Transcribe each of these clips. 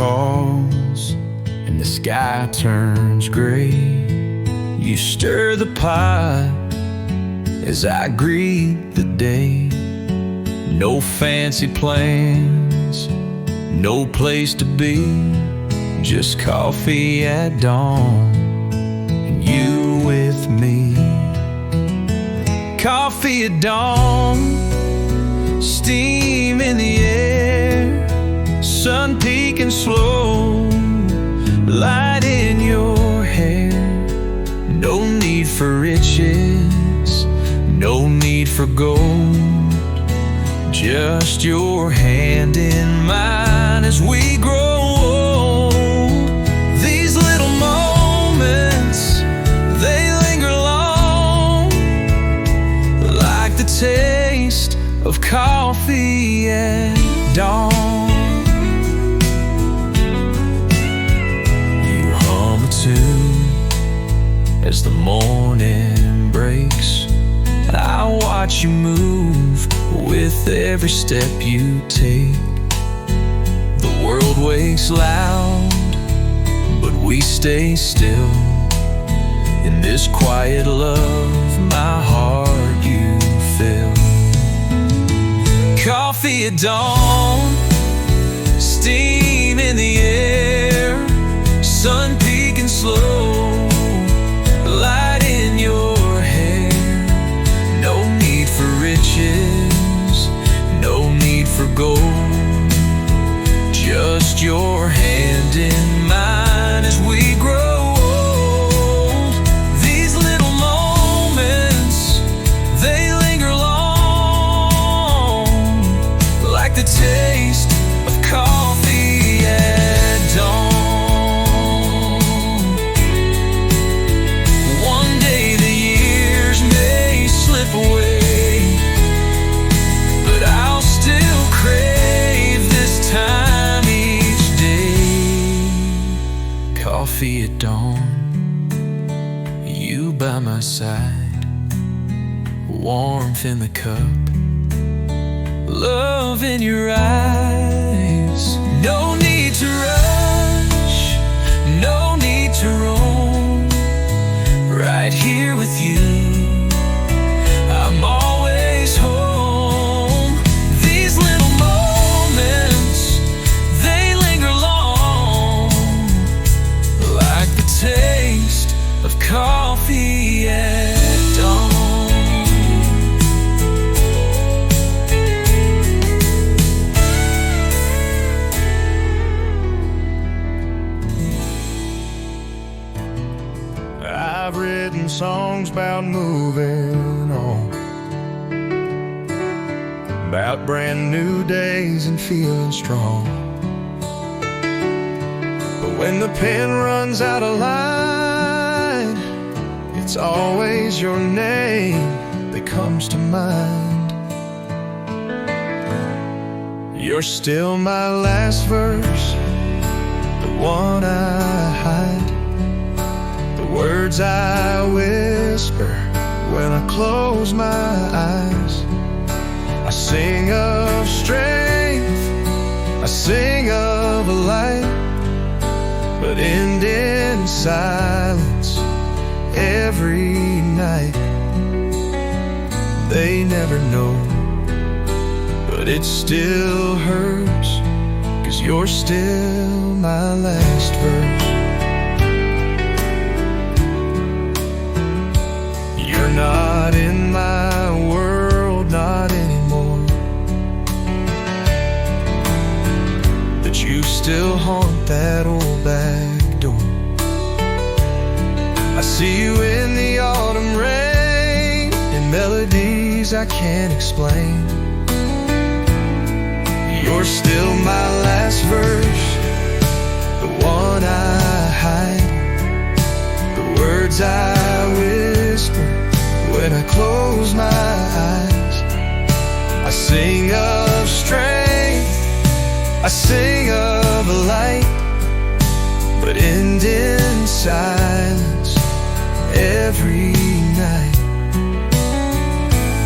calls and the sky turns gray. You stir the pot as I greet the day. No fancy plans, no place to be, just coffee at dawn and you with me. Coffee at dawn, steam in the air, sun peeking slow, light in your hair. No need for riches, no need for gold, just your hand in mine as we grow old. These little moments, they linger long, like the taste of coffee at dawn. You hum a tune as the morning breaks, and I watch you move with every step you take. The world wakes loud, but we stay still. In this quiet love, my heart you fill. Coffee at dawn, steam in the air, sun peeking slow, light in your hair. No need for riches, no need for gold, just your hand in mine as we grow old. These little moments, they linger long, like the taste of coffee at dawn. One day the years may slip away, but I'll still crave this time each day. Coffee at dawn, you by my side, warmth in the cup, love in your eyes. No need to rush, no need to roam, right here with you, I'm always home. These little moments, they linger long, like the taste of coffee at dawn. I've written songs about moving on, about brand new days and feeling strong. But when the pen runs out of line, it's always your name that comes to mind. You're still my last verse, the one I hide, the words I whisper when I close my eyes. I sing of strength, I sing of a light, but end in silence every night. They never know, but it still hurts, 'cause you're still my last verse. You're not in my world, not anymore, but you still haunt that old back door. I see you in the autumn rain, in melodies I can't explain. You're still my last verse, the one I hide, the words I whisper when I close my eyes. I sing of strength, I sing of a light, but end in silence every night.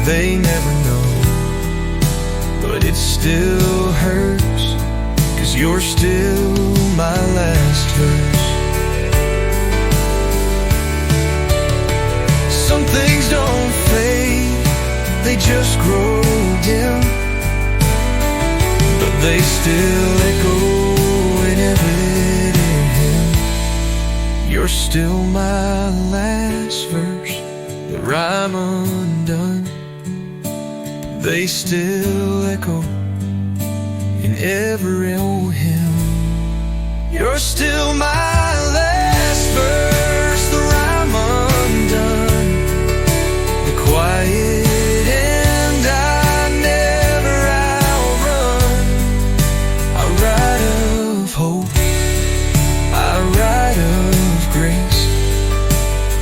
They never know, but it still hurts, 'cause you're still my last verse. Some things don't fade, they just grow dim, but they still echo whenever they him. You're still my last verse, the rhyme undone. They still echo in every old hymn. You're still my last verse, the rhyme undone, the quiet end I never outrun. I write of hope, I write of grace,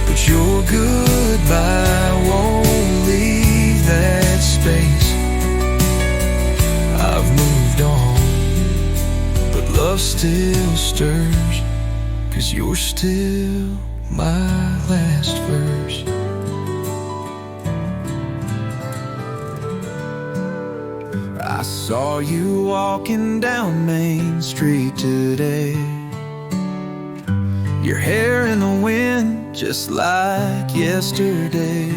but your goodbye won't leave that space. I've moved on, but love still stirs, 'cause you're still my last verse. I saw you walking down Main Street today, your hair in the wind just like yesterday.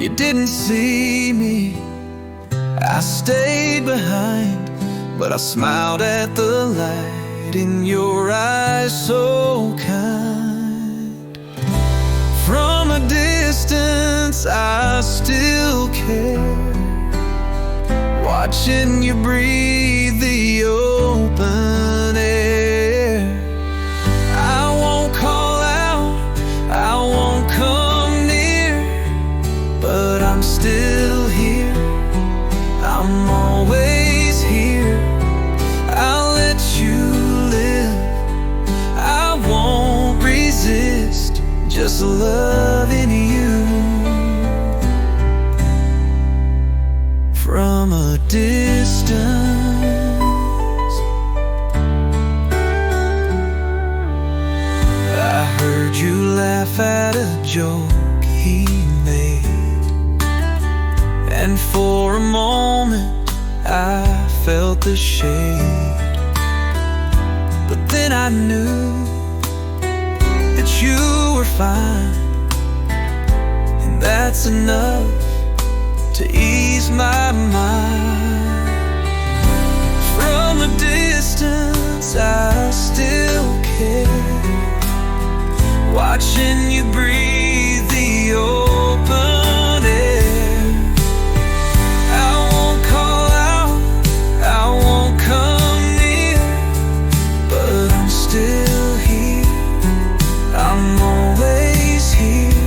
You didn't see me, I stayed behind, but I smiled at the light in your eyes, so kind. From a distance I still care, watching you breathe the open air. I won't call out, I won't come near, but I'm still here, I'm always here. I'll let you live, I won't resist, just loving you. From a distance, I heard you laugh at a joke he made, and for a moment I felt the shade. But then I knew that you were fine, and that's enough to ease my mind. From a distance I still care, watching you breathe the open air. I won't call out, I won't come near, but I'm still here, I'm always here.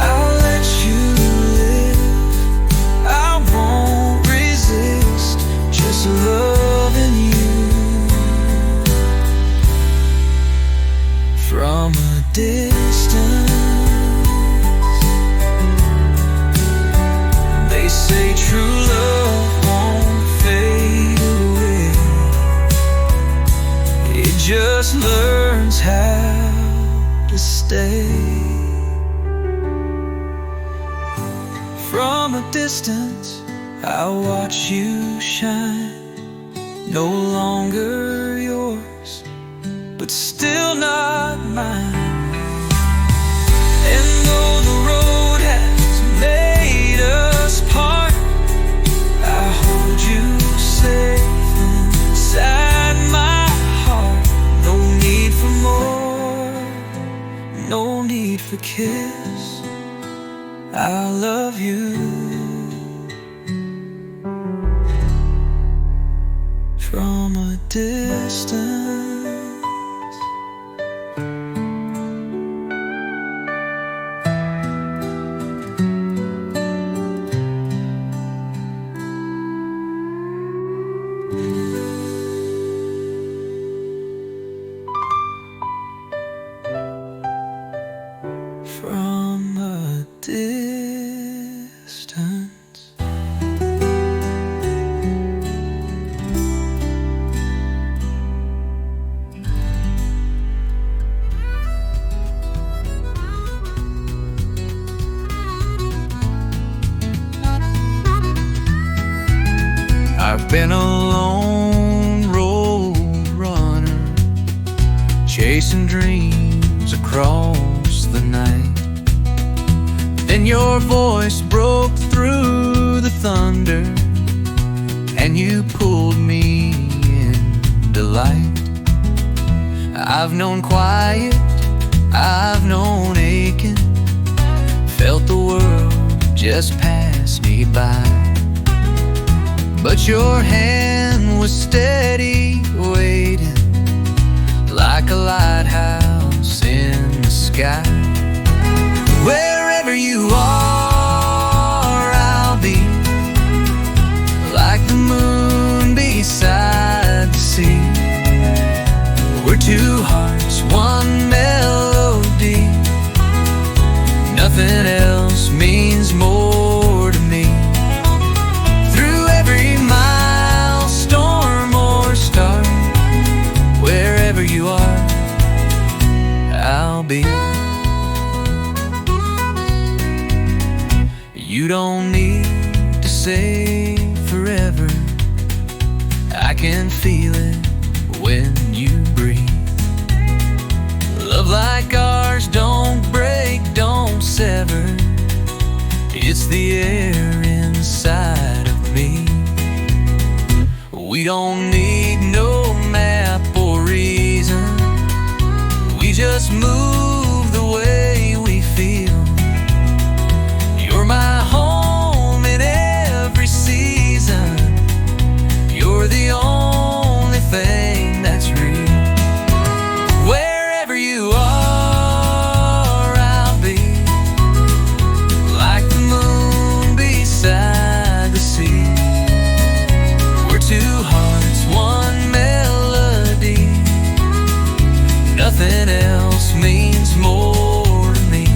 I'll let you live, I won't resist, just loving you. From a distance, they say true love won't fade away, it just learns how to stay. From a distance I watch you shine, no longer yours, but still not mine. And though the road has made us part, I hold you safe inside my heart. No need for more, no need for kiss, I love you. From a distance. From a distance. I've been a lone road chasing dreams across the night. Then your voice broke through the thunder, and you pulled me into light. I've known quiet, I've known aching, felt the world just pass me by. But your hand was steady, waiting like a lighthouse in the sky. Wherever you are, I'll be like the moon beside the sea. We're two hearts, one melody. Nothing else means more to me. Through every mile, storm or star, wherever you are, I'll be. You don't need to say forever, I can feel it when you breathe. Love like ours don't break, don't sever. It's the air inside of me. We don't need no map or reason, we just move the way we feel. You're my home in every season, you're the only thing that's real. Wherever you are, I'll be like the moon beside the sea. We're two hearts, one melody. Nothing else means more to me.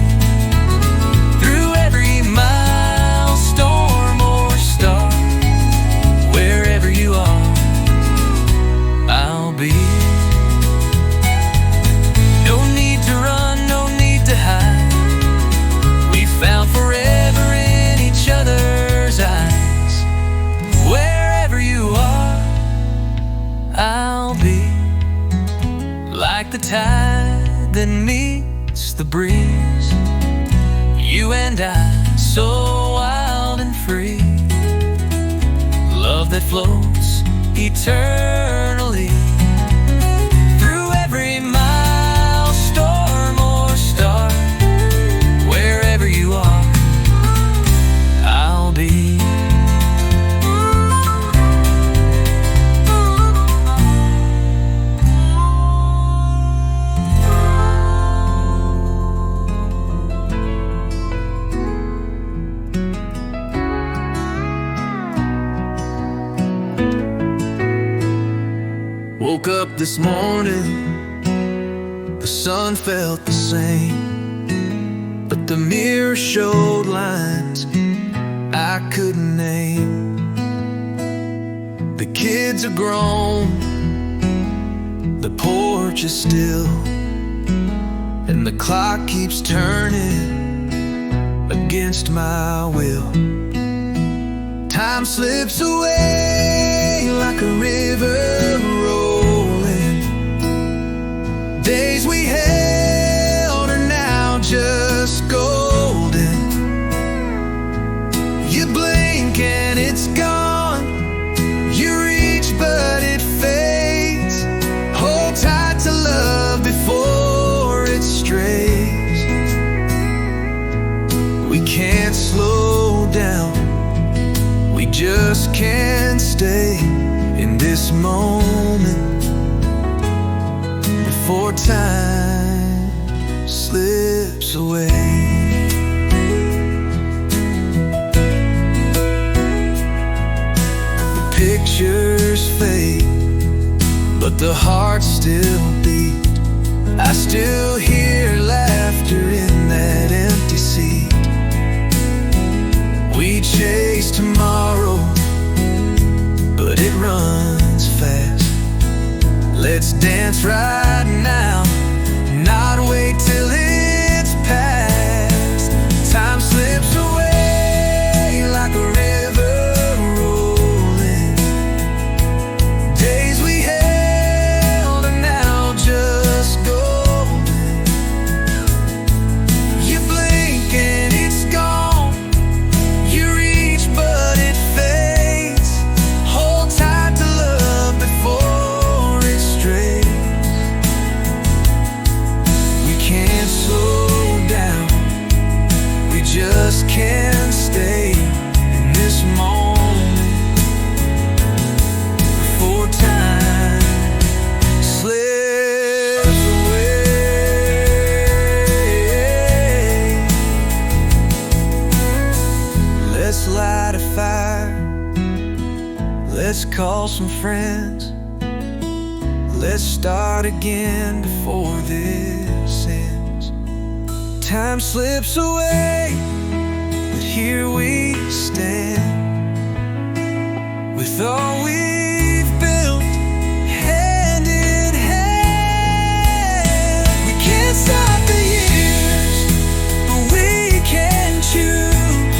Through every mile, storm or star, wherever you are, I'll be. No need to run, no need to hide. We found forever in each other's eyes. Wherever you are, I'll be like the tide that meets the breeze. You and I, so wild and free. Love that floats eternally. Through every mile, storm or star, wherever you are, I'll be. Woke up this morning, the sun felt the same, but the mirror showed lines I couldn't name. The kids are grown, the porch is still, and the clock keeps turning against my will. Time slips away like a river rolling. Days we held are now just golden. You blink and it's gone. You reach but it fades. Hold tight to love before it strays. We can't slow down, we just can't stay in this moment before time slips away. The pictures fade, but the heart still beats. I still hear laughter in that empty seat. We chase tomorrow, but it runs fast. Let's dance right now, not wait till it's past. Time slips away like a river rolling. Days we held are now just gone. call some friends. Let's start again before this ends. Time slips away, but here we stand, with all we've built, hand in hand. We can't stop the years, but we can choose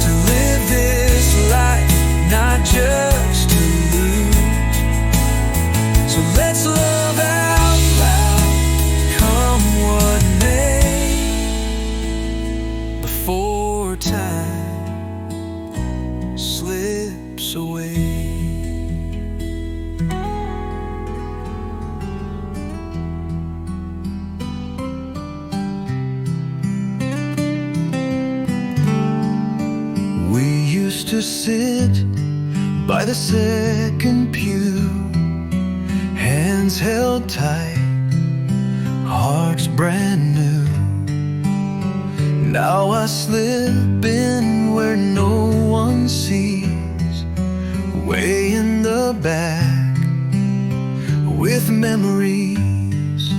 to live this life, not just to lose. So let's love out loud, come what may, before time slips away. We used to sit by the second pew, hands held tight, hearts brand new. Now I slip in where no one sees, way in the back with memories.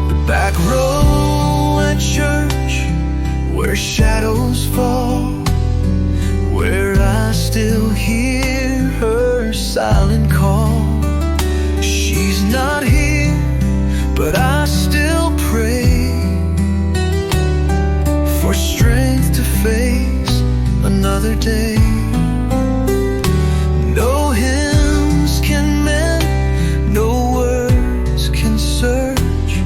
The back row at church, where shadows fall, where I still hear her silent call. She's not here, but I still pray for strength to face another day. No hymns can mend, no words can search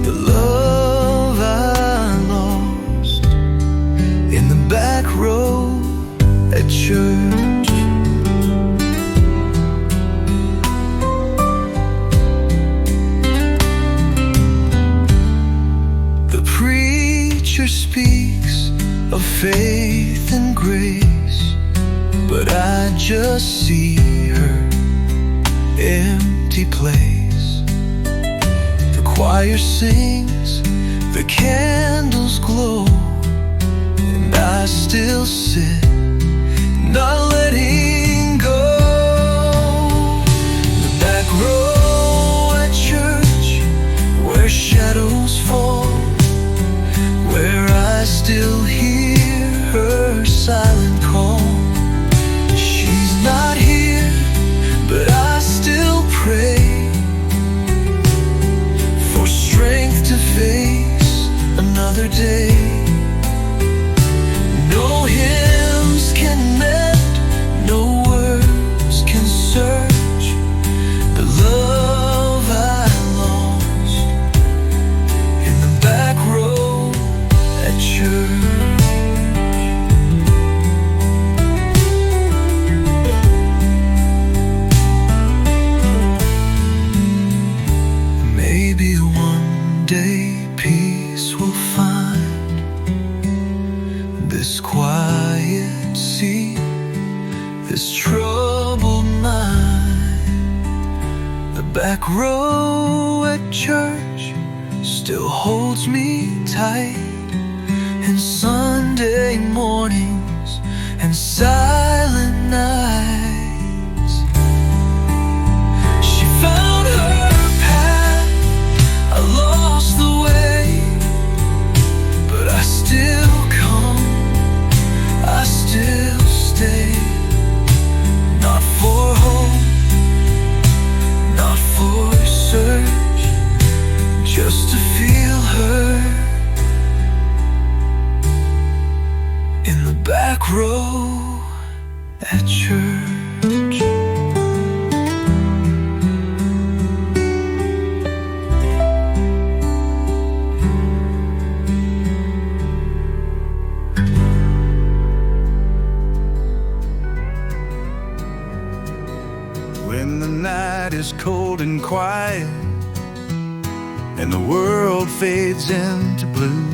the love I lost in the back row at church. The preacher speaks of faith and grace, but I just see her empty place. The choir sings, the candles glow, and I still sit, not letting go. The back row at church, where shadows fall, where I still hear her silent call. She's not here, but I still pray for strength to face another day. No hymns can mend, no words can search the love I lost in the back row at church. Maybe one day peace will find this quiet sea, this troubled mind. The back row at church still holds me tight, and Sunday mornings and silent nights. She found her path, I lost the way, but I still come, I still stay. Not for hope, not for search, just to feel her in the back row at church. When the night is cold and quiet and the world fades into blue,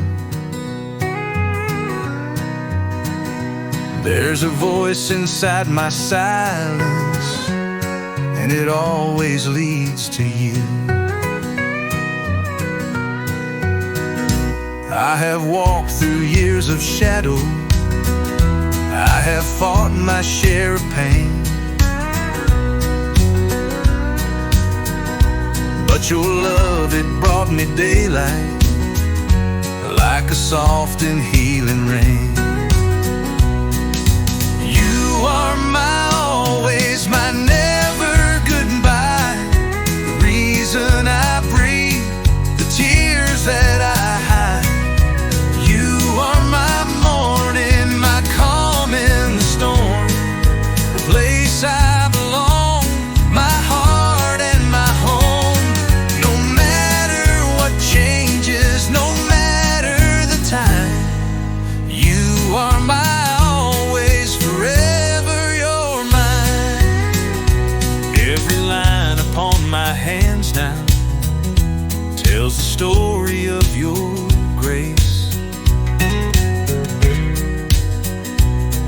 there's a voice inside my silence, and it always leads to you. I have walked through years of shadow, I have fought my share of pain, but your love, it brought me daylight, like a soft and healing rain. You are my always, my never goodbye, the reason I breathe, the tears that I hide. You are my morning, my calm in the storm, the place I belong, my heart and my home. No matter what changes, no matter the time, you are my always, forever you're mine. Every line upon my hands now tells the story of your grace.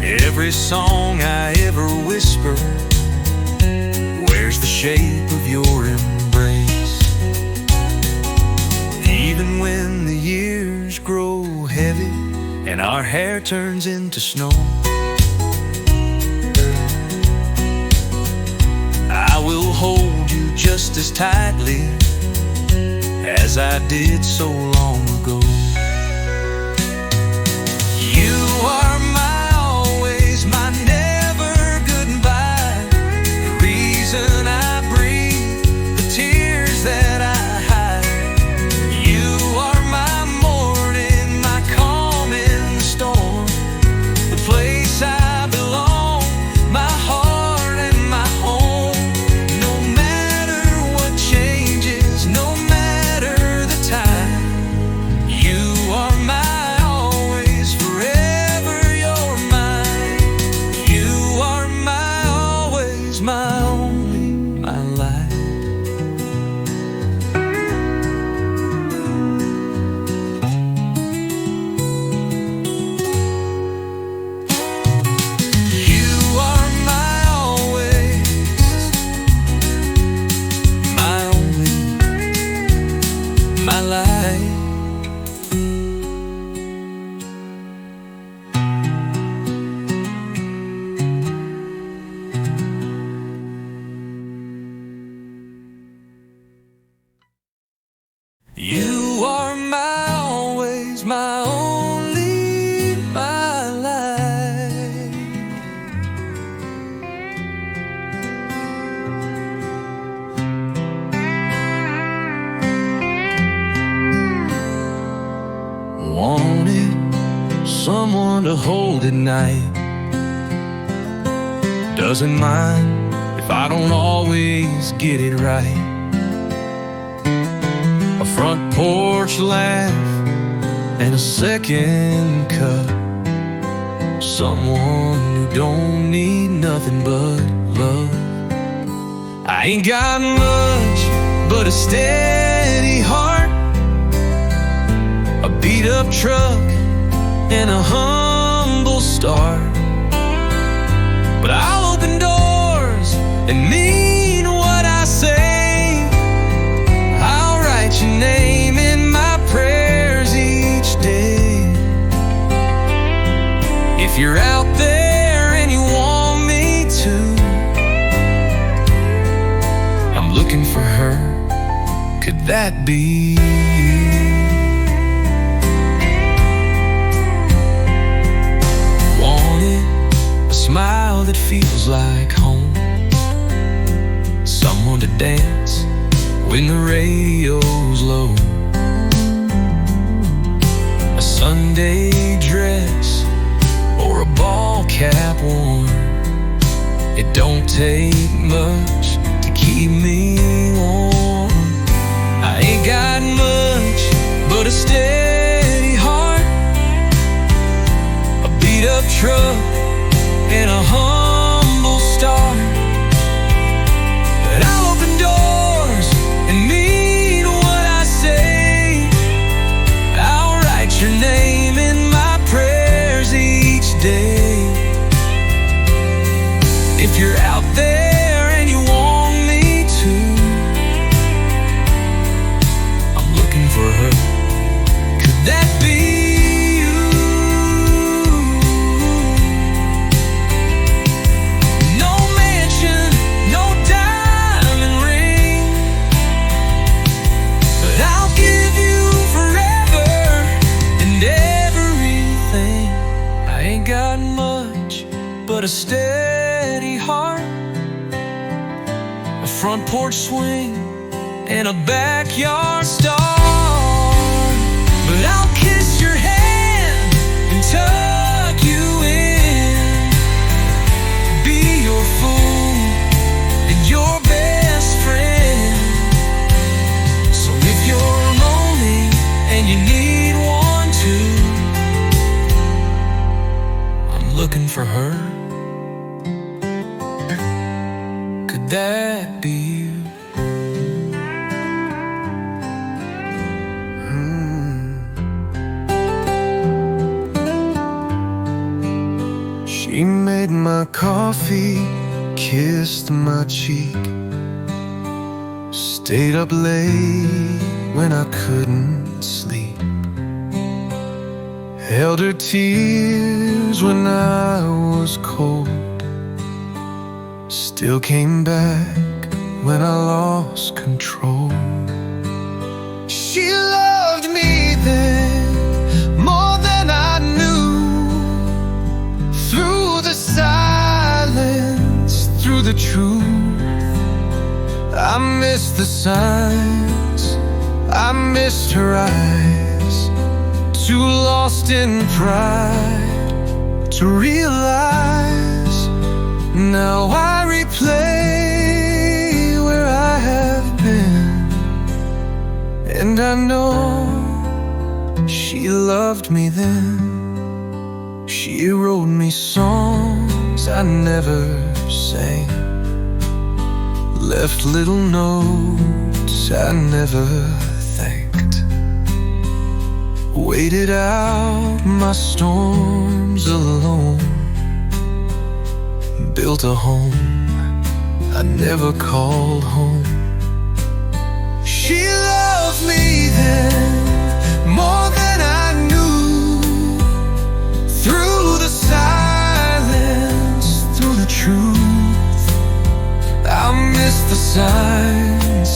Every song I ever whisper wears the shape of your embrace. Even when the years grow heavy and our hair turns into snow, I will hold you just as tightly as I did so long ago. You are my always, my never goodbye, the reason I breathe, the tears that I hide. You are my morning, my calm in the storm, the place I belong, my heart and my home. No matter what changes, no matter the time, you are my always, forever you're mine. You are my always, my only, my life. You are my always, my only, my life. You are my always, my only, my life. Wanted someone to hold at night, doesn't mind if I don't always get it right. A front porch laugh and a second cup, someone who don't need nothing but love. I ain't got much but a steady heart, a beat up truck and a humble start. But I'll open doors and mean what I say. I'll write your name in my prayers each day. If you're out there and you want me to, I'm looking for her. Could that be you? Wanted a smile that feels like home, someone to dance when the radio's low, a Sunday dress or a ball cap worn. It don't take much to keep me warm. I ain't got much but a steady heart, a beat up truck and a humble start. But I'll open doors and mean what I say. I'll write your name in my prayers each day. If you're out there and you want me to, I'm looking for her. Could that be you? but a steady heart, a front porch swing, and a backyard star. But I'll kiss your hand and tuck you in, be your fool and your best friend. So if you're lonely and you need one too, I'm looking for her. Could that be you? She made my coffee, kissed my cheek, stayed up late when I couldn't sleep, held her tears when I was cold, still came back when I lost control. She loved me then more than I knew. Through the silence, through the truth, I missed the signs, I missed her eyes, too lost in pride to realize. Now I replay where I have been, and I know she loved me then. She wrote me songs I never sang, left little notes I never thanked, waited out my storms alone, built a home I never called home. She loved me then more than I knew. Through the silence, through the truth, I missed the signs,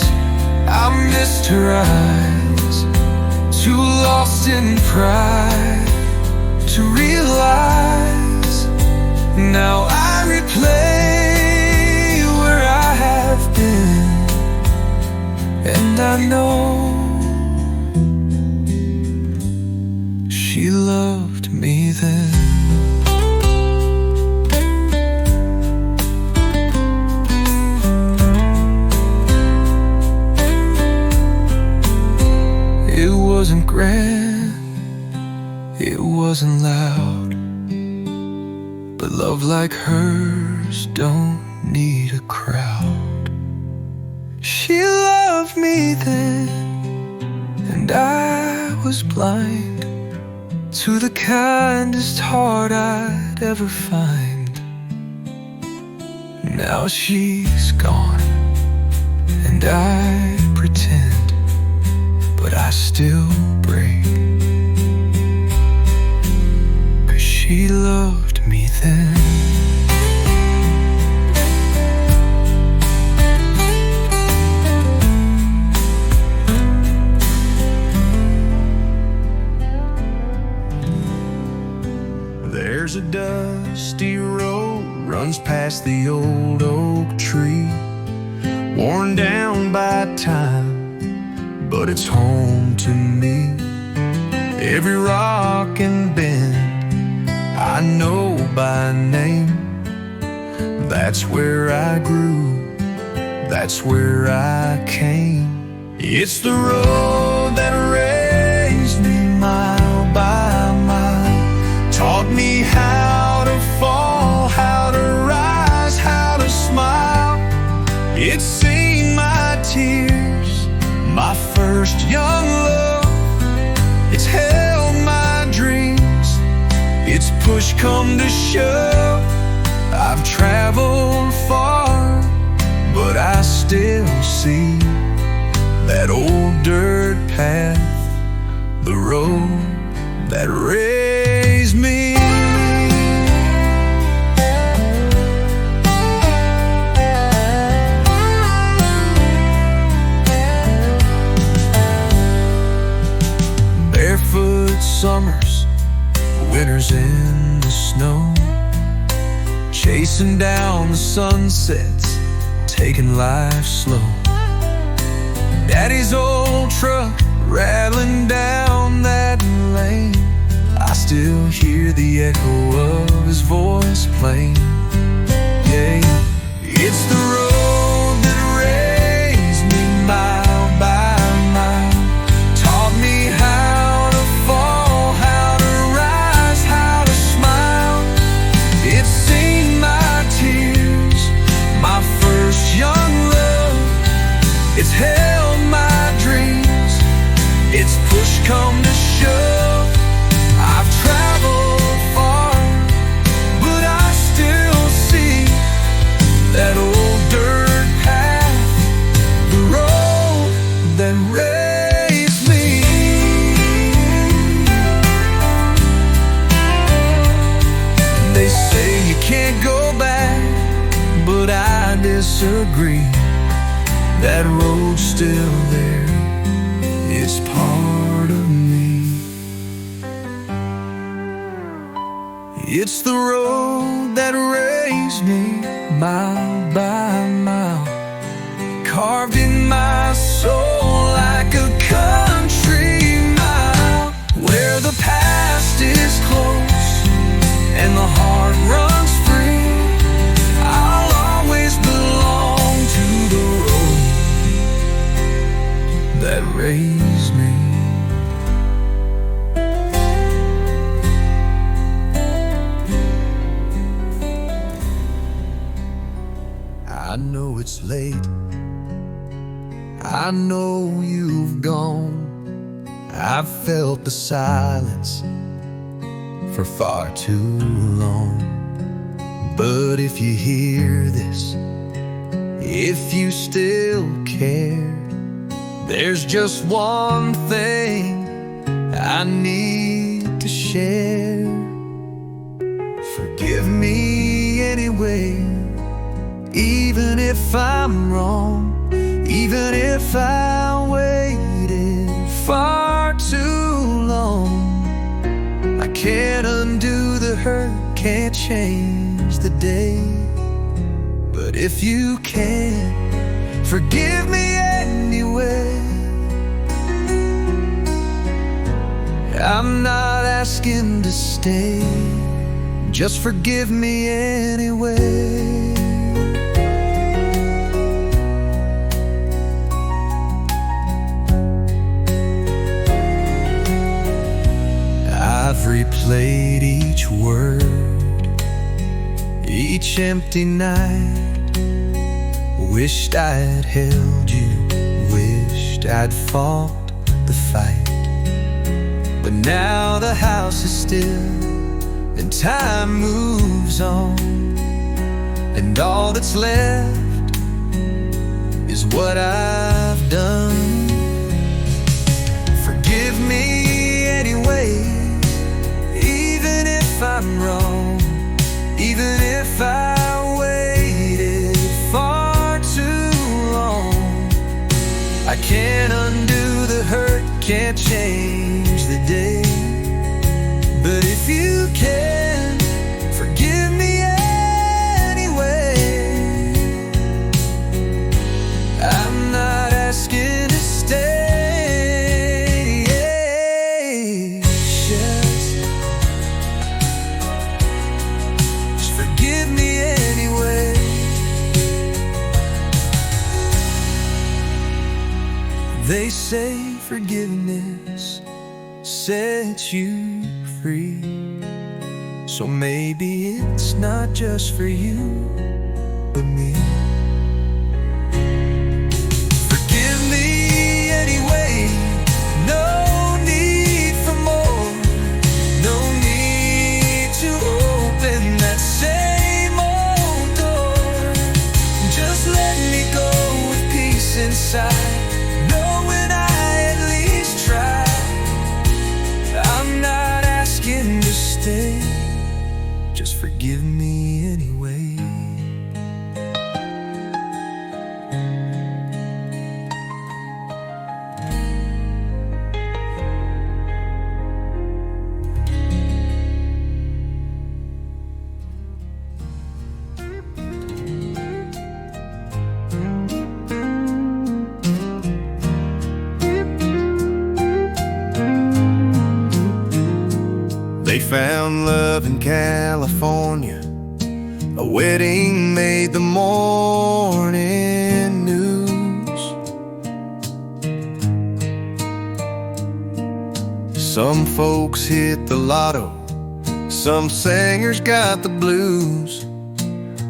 I missed her eyes, too lost in pride to realize. Now I replay where I have been, and I know she loved me then. It wasn't grand, it wasn't loud, but love like hers don't need a crowd. She loved me then, and I was blind to the kindest heart I'd ever find. Now she's gone, and I pretend, but I still break, 'cause she loved me then. There's a dusty road runs past the old oak tree, worn down by time, but it's home to me. Every rock and bend I know by name. That's where I grew, that's where I came. It's the road that raised me mile by mile, taught me how to fall, how to rise, how to smile. It's seen my tears, my first young love. It's held my dreams, it's push come to shove. I've traveled far, but I still see that old dirt path, the road that raised me. Barefoot summers, winters in the snow, chasing down the sunsets, taking life slow. Daddy's old truck rattling down that lane, I still hear the echo of his voice playing. Yeah, it's the road that raised me mile by mile, taught me how to fall, how to rise, how to smile. It's seen my tears, my first young love. It's held my dreams, it's push come to shove. I've traveled far, but I still see that old dirt path, the road that raised me. They say you can't go back, but I disagree. That road's still there, it's part of me. It's the road that raised me mile by mile, carved in my soul like a country mile, where the past is close and the heart runs free. I'll always belong to the road that raised me. I know it's late, I know you've gone. I've felt the silence for far too long. But if you hear this, if you still care, there's just one thing I need to share. Forgive me anyway, even if I'm wrong, even if I waited far too long. I can't undo the hurt, can't change the day, but if you can, forgive me anyway. I'm not asking to stay, just forgive me anyway. I've replayed each word, each empty night. Wished I'd held you, wished I'd fought the fight. But now the house is still and time moves on, and all that's left is what I've done. Forgive me anyway, even if I'm wrong, even if I waited far too long. I can't undo the hurt, can't change the day, but if you can, forgive me anyway. I'm not asking to stay, just forgive me anyway. They say forgiveness sets you free, so maybe it's not just for you, but me. Forgive me anyway, no need for more, no need to open that same old door. Just let me go with peace inside, knowing I at least tried. I'm not asking to stay, just forgive me anyway. They found love in California. A wedding made the morning news. Some folks hit the lotto, some singers got the blues.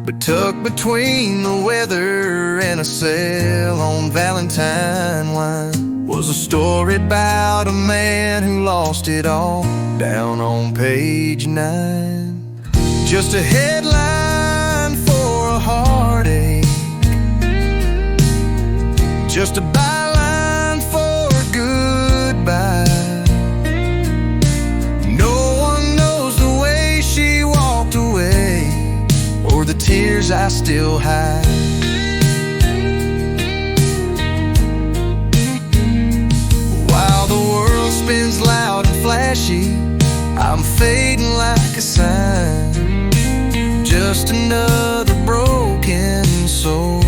But tucked between the weather and a sale on Valentine wine was a story about a man who lost it all, down on page 9. Just a headline for a heartache, just a byline for a goodbye. No one knows the way she walked away, or the tears I still hide. While the world spins loud and flashy, I'm fading like a sign. Just another broken soul,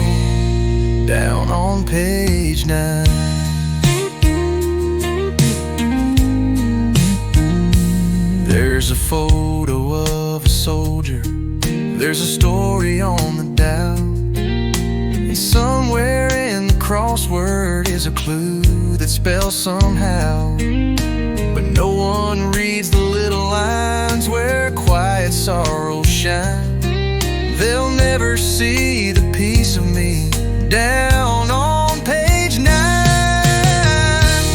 down on page 9. There's a photo of a soldier, there's a story on the dial, and somewhere in the crossword is a clue that spells somehow. But no one reads the little lines where quiet sorrows shine. They'll never see the piece of me down on page 9.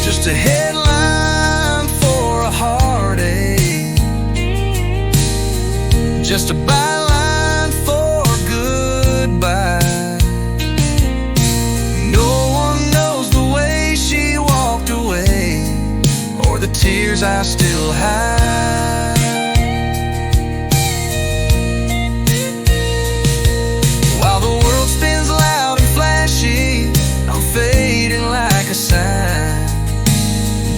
Just a headline for a heartache, just a byline for a goodbye. No one knows the way she walked away, or the tears I still hide. While the world spins loud and flashy, I'm fading like a sign.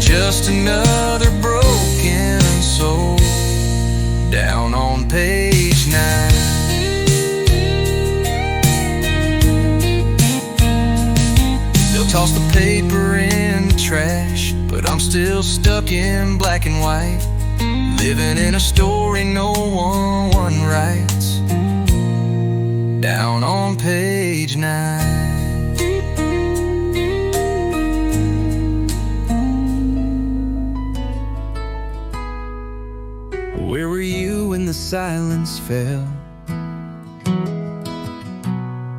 Just another broken soul, down on page 9. They'll toss the paper in the trash, but I'm still stuck in black and white, living in a story no one writes, down on page 9. Where were you when the silence fell?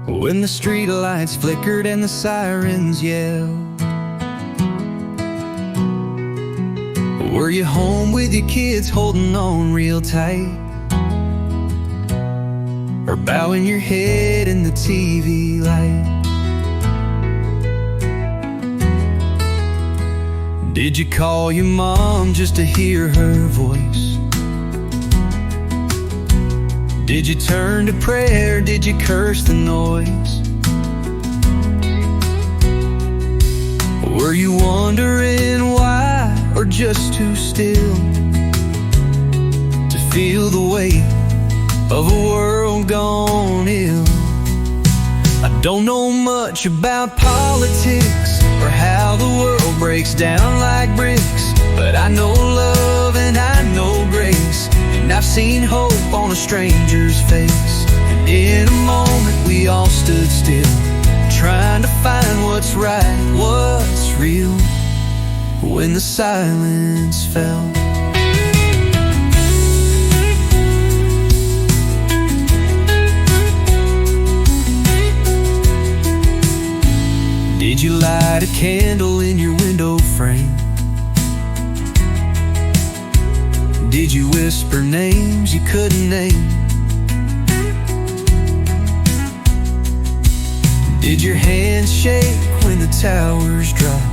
When the street lights flickered and the sirens yelled? Were you home with your kids holding on real tight, or bowing your head in the TV light? Did you call your mom just to hear her voice? Did you turn to prayer? Did you curse the noise? Were you wondering why, or just too still to feel the weight of a world gone ill? I don't know much about politics or how the world breaks down like bricks, but I know love and I know grace, and I've seen hope on a stranger's face. And in a moment we all stood still, trying to find what's right, what's real, when the silence fell. Did you light a candle in your window frame? Did you whisper names you couldn't name? Did your hands shake when the towers dropped?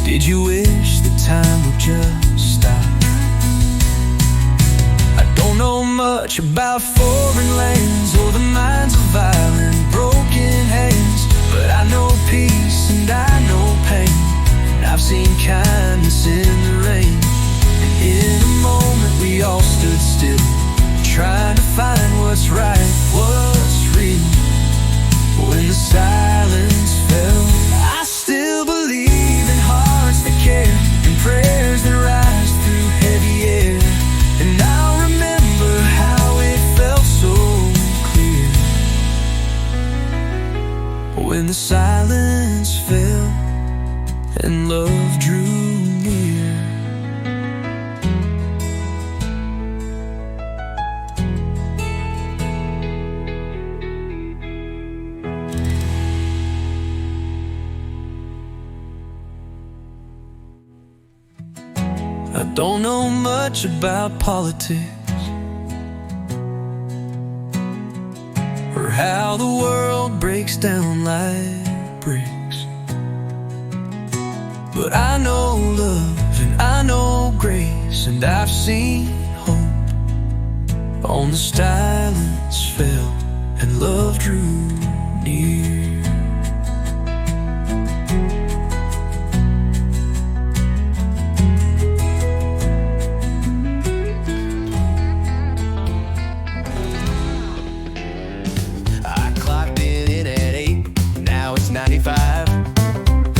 Did you wish the time would just stop? I don't know much about foreign lands or the minds of violent, broken hands, but I know peace and I know pain, and I've seen kindness in the rain. And in a moment we all stood still, trying to find what's right, what's real, when the silence fell. I still believe in hearts that care and prayers that rise. don't know much about politics or how the world breaks down like bricks, but I know love and I know grace, and I've seen hope on the silence fell and love drew near. I clocked in at 8, now it's 95.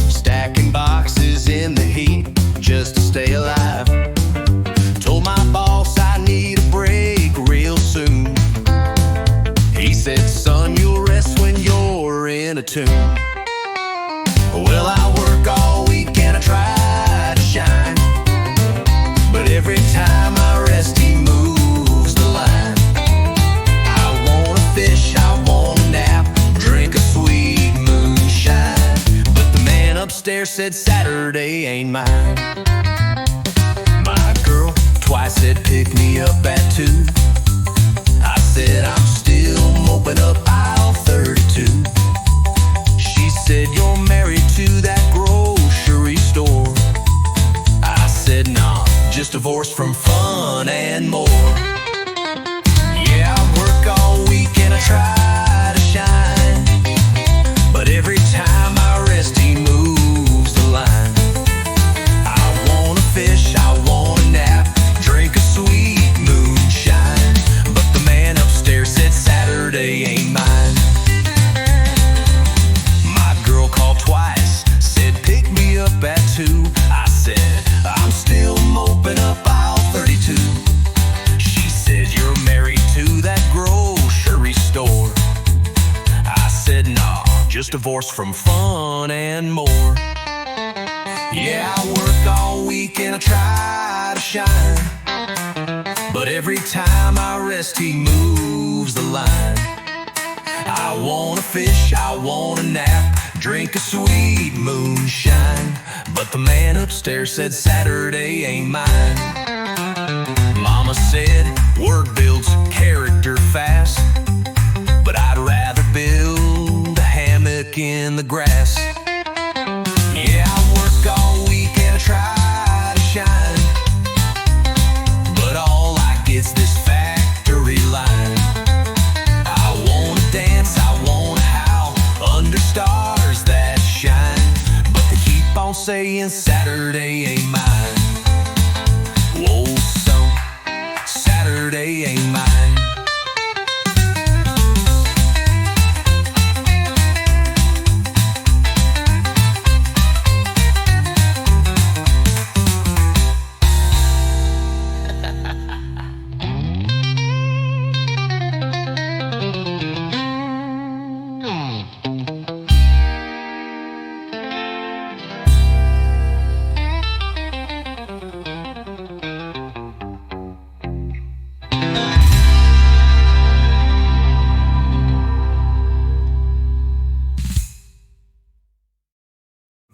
Stacking boxes in the heat just to stay alive. Told my boss I need a break real soon. He said, son, you'll rest when you're in a tune. Well, I work all week and I try to shine, but every time I rest he moves the line. I wanna fish, I wanna nap, drink a sweet moonshine, but the man upstairs said Saturday ain't mine. My girl twice said pick me up at 2. I said I'm still moping up aisle 32. She said you're married to that grocery store. I said nah, just divorced from fun and more. Yeah, I work all week and I try to shine, but every time I rest he moves the line. I wanna fish, I wanna nap, drink a sweet moonshine, but the man upstairs said Saturday ain't mine. My girl called twice, said pick me up at 2. I said I'm still moping up aisle 32. She said you're married to that grocery store. I said nah, just divorced from fun and more. Yeah, I work all week and I try to shine, but every time I rest he moves the line. I wanna fish, I wanna nap, drink a sweet moonshine, but the man upstairs said Saturday ain't mine. Mama said work builds character fast, but I'd rather build a hammock in the grass. Yeah, I work all week and I try to shine, but all I get's this factory line. I wanna dance, I wanna howl under stars that shine, but they keep on saying Saturday ain't mine. Whoa, son, Saturday ain't mine.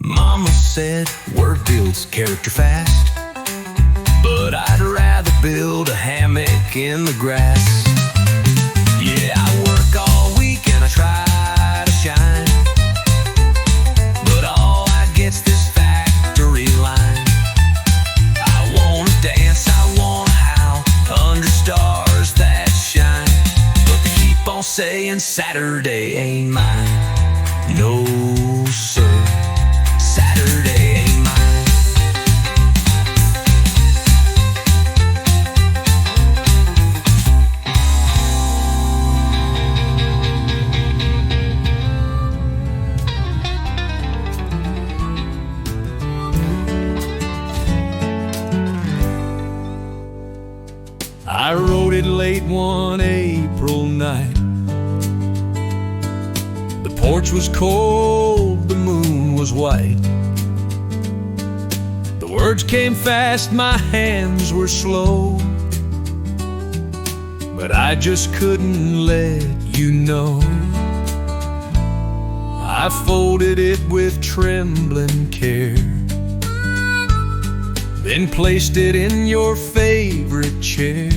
Mama said work builds character fast, but I'd rather build a hammock in the grass. Yeah, I work all week and I try to shine, but all I get's this factory line. I wanna dance, I wanna howl under stars that shine, but they keep on saying Saturday ain't mine. No, sir, Saturday ain't mine. I wrote it late one April night. The porch was cold, the moon was white. The words came fast, my hands were slow, but I just couldn't let you know. I folded it with trembling care, then placed it in your favorite chair.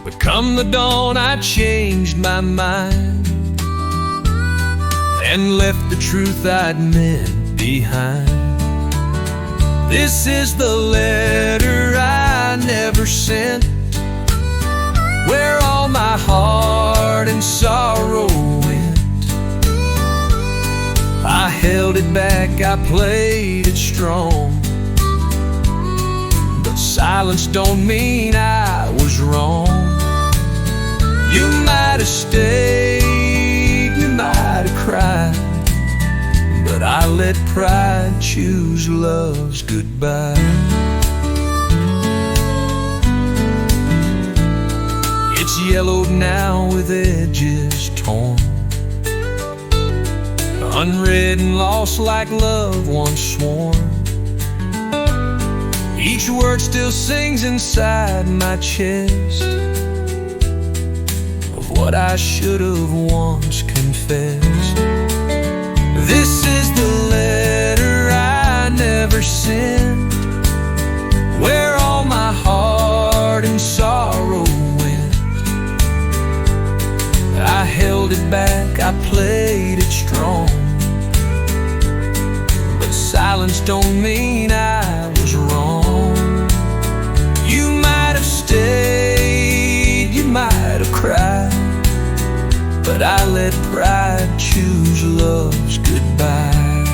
But come the dawn, I changed my mind and left the truth I'd meant behind. This is the letter I never sent, where all my heart and sorrow went. I held it back, I played it strong, but silence don't mean I was wrong. You might have stayed, you might have cried, but I let pride choose love's goodbye. It's yellowed now with edges torn, unread and lost like love once sworn. Each word still sings inside my chest of what I should have once confessed. This is the letter I never sent, where all my heart and sorrow went. I held it back, I played it strong, but silence don't mean I was wrong. You might have stayed, you might have cried, but I let pride choose love's goodbye.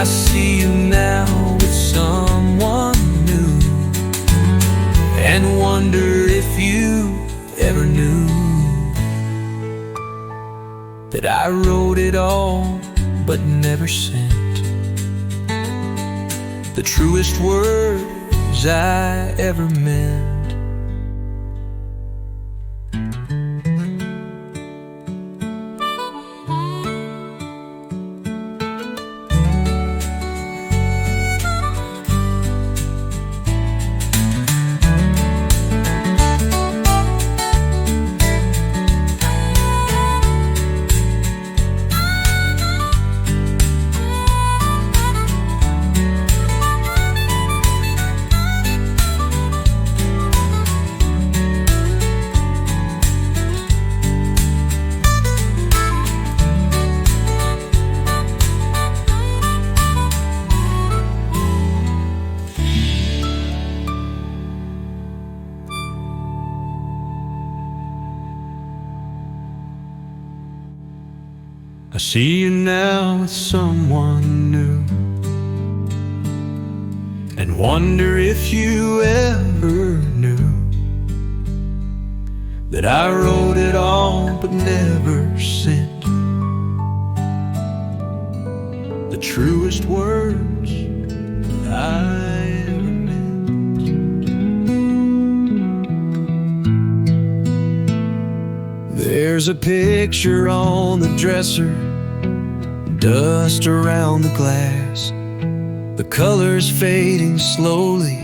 I see you now with someone new, and wonder if you ever knew that I wrote it all but never sent the truest words I ever meant. I see you now with someone new, and wonder if you ever knew that I wrote it all but never sent the truest words I ever meant. There's a picture on the dresser, dust around the glass, the colors fading slowly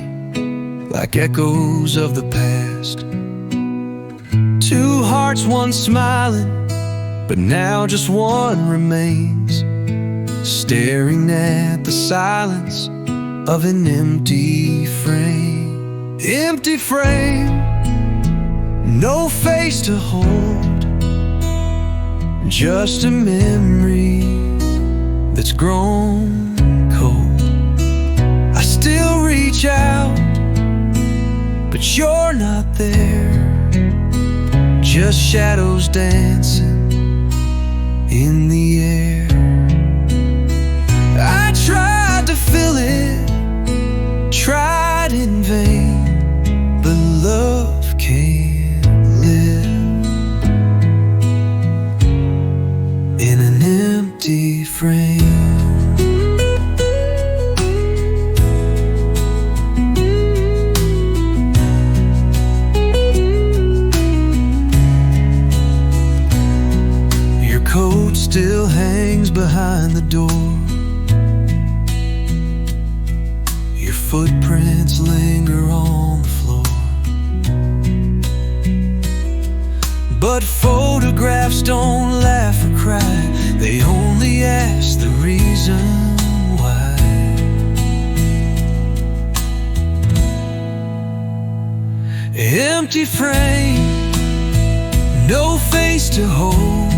like echoes of the past. Two hearts, one smiling, but now just one remains, staring at the silence of an empty frame. Empty frame, no face to hold, just a memory that's grown cold. I still reach out, but you're not there, just shadows dancing in the air. I tried to fill it, tried in vain, but love can't live in an empty frame. Your coat still hangs behind the door, your footprints linger on the floor, but photographs don't laugh or cry, they only ask the reason why. empty frame, no face to hold,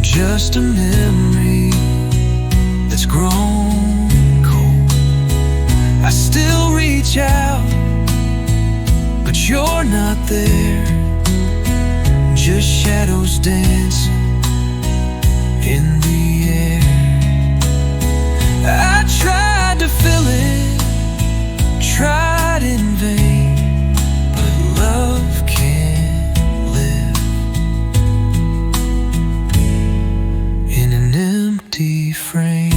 just a memory that's grown cold. I still reach out, but you're not there, just shadows dancing in the air. I tried to fill it, tried in vain, but love can't live in an empty frame.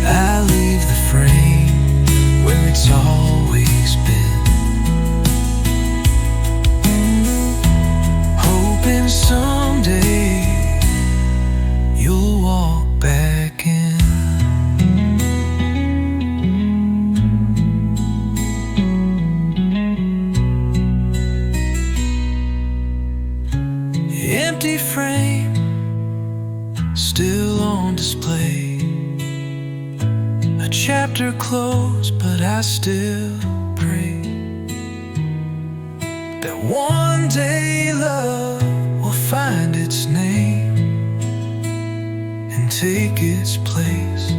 I leave the frame where it's always been, hoping someday you'll walk back in. Empty frame, still on display. A chapter closed, but I still pray that one day love will find its name and take its place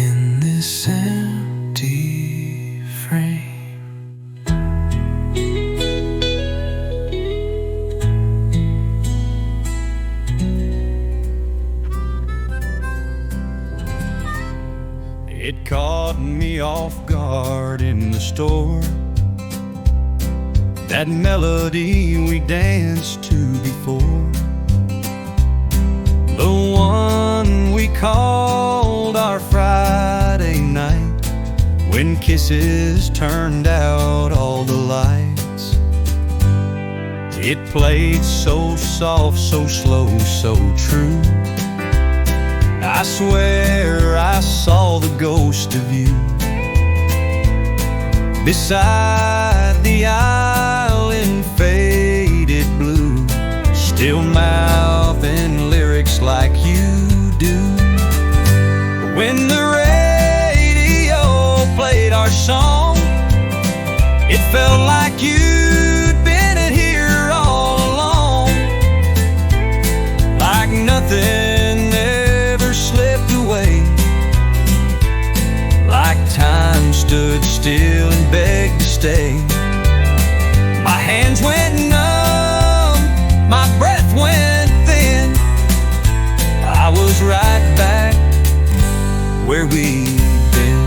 in this empty frame. It caught me off guard in the store, that melody we danced to before, the one we called our Friday night, when kisses turned out all the lights. It played so soft, so slow, so true. I swear I saw the ghost of you beside the aisle in faded blue, still mouthing lyrics like you do. When the radio played our song, it felt like you'd been in here all along, like nothing ever slipped away, like time stood still and begged to stay. My hands went numb, my breath went thin, I was right back where we'd been.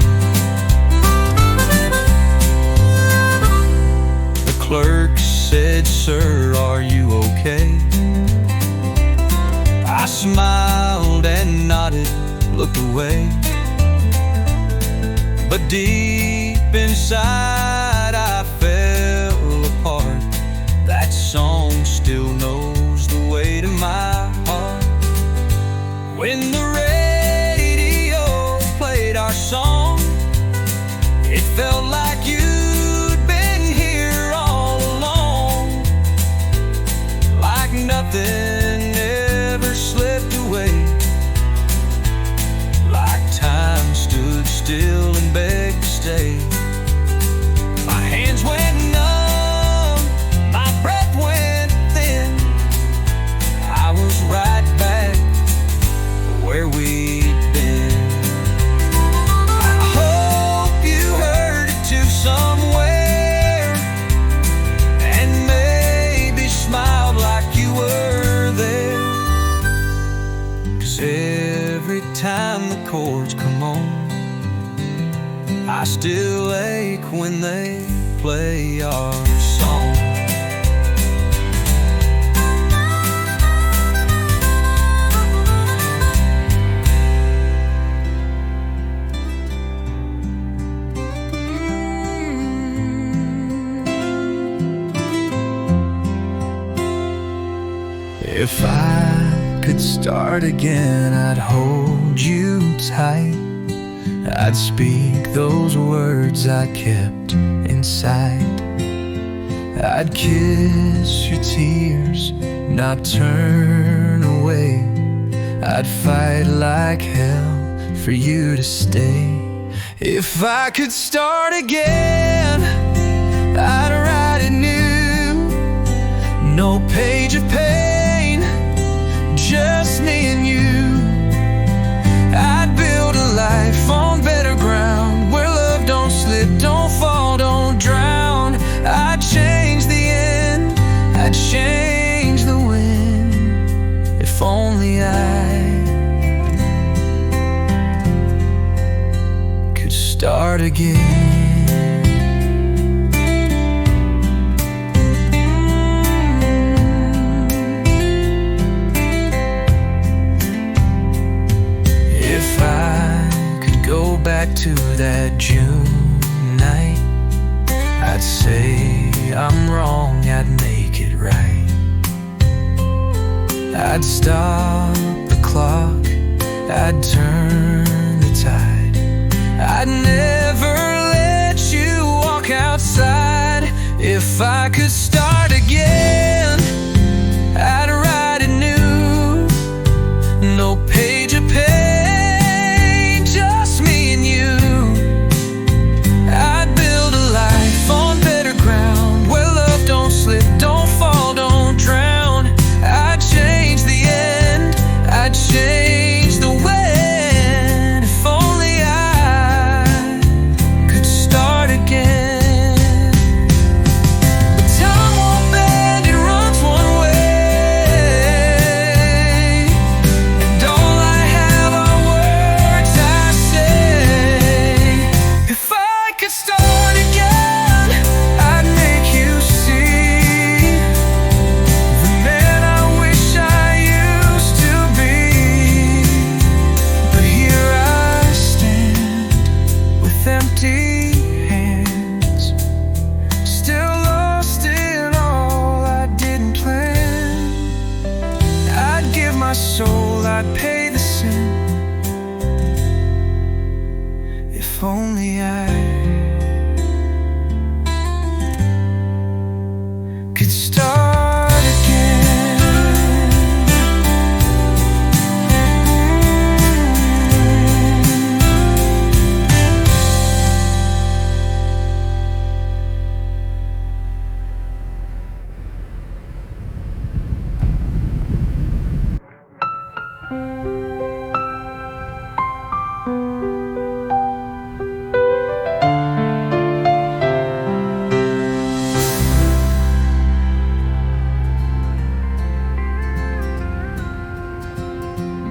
The clerk said, "Sir, are you okay?" I smiled and nodded, looked away, but deep inside I fell apart. That song still knows the way to my heart. When the radio played our song, it felt like you'd been here all along, like nothing ever slipped away, like time stood still and begged to stay. My hands went numb, my breath went thin, I was right back where we'd been. I hope you heard it too somewhere, and maybe smiled like you were there, 'cause every time the chords come on, I still ache when they play our song. If I could start again, I'd hold you tight, I'd speak those words I kept inside, I'd kiss your tears, not turn away, I'd fight like hell for you to stay. If I could start again, I'd write it new. No page of pain, just me and you. I'd build a life on better ground, where love don't slip, don't fall, don't drown. I'd change the end, I'd change the wind. If only I could start again. If I could go back to that June night, I'd say I'm wrong, I'd make it right. I'd stop the clock, I'd turn the tide. I'd never let you walk outside. If I could start again, I'd write it new. No page of pain, just me and you. I'd build a life on better ground, where love don't slip, don't fall, don't drown. I'd change the end, I'd change the wind. If only I could start again. But time won't bend, it runs one way. And all I have are words I say. If I could start again, I'd make you see the man I wish I used to be. But here I stand with empty hands, still lost in all I didn't plan. I'd give my soul, I'd pay the sin. If only I could start again.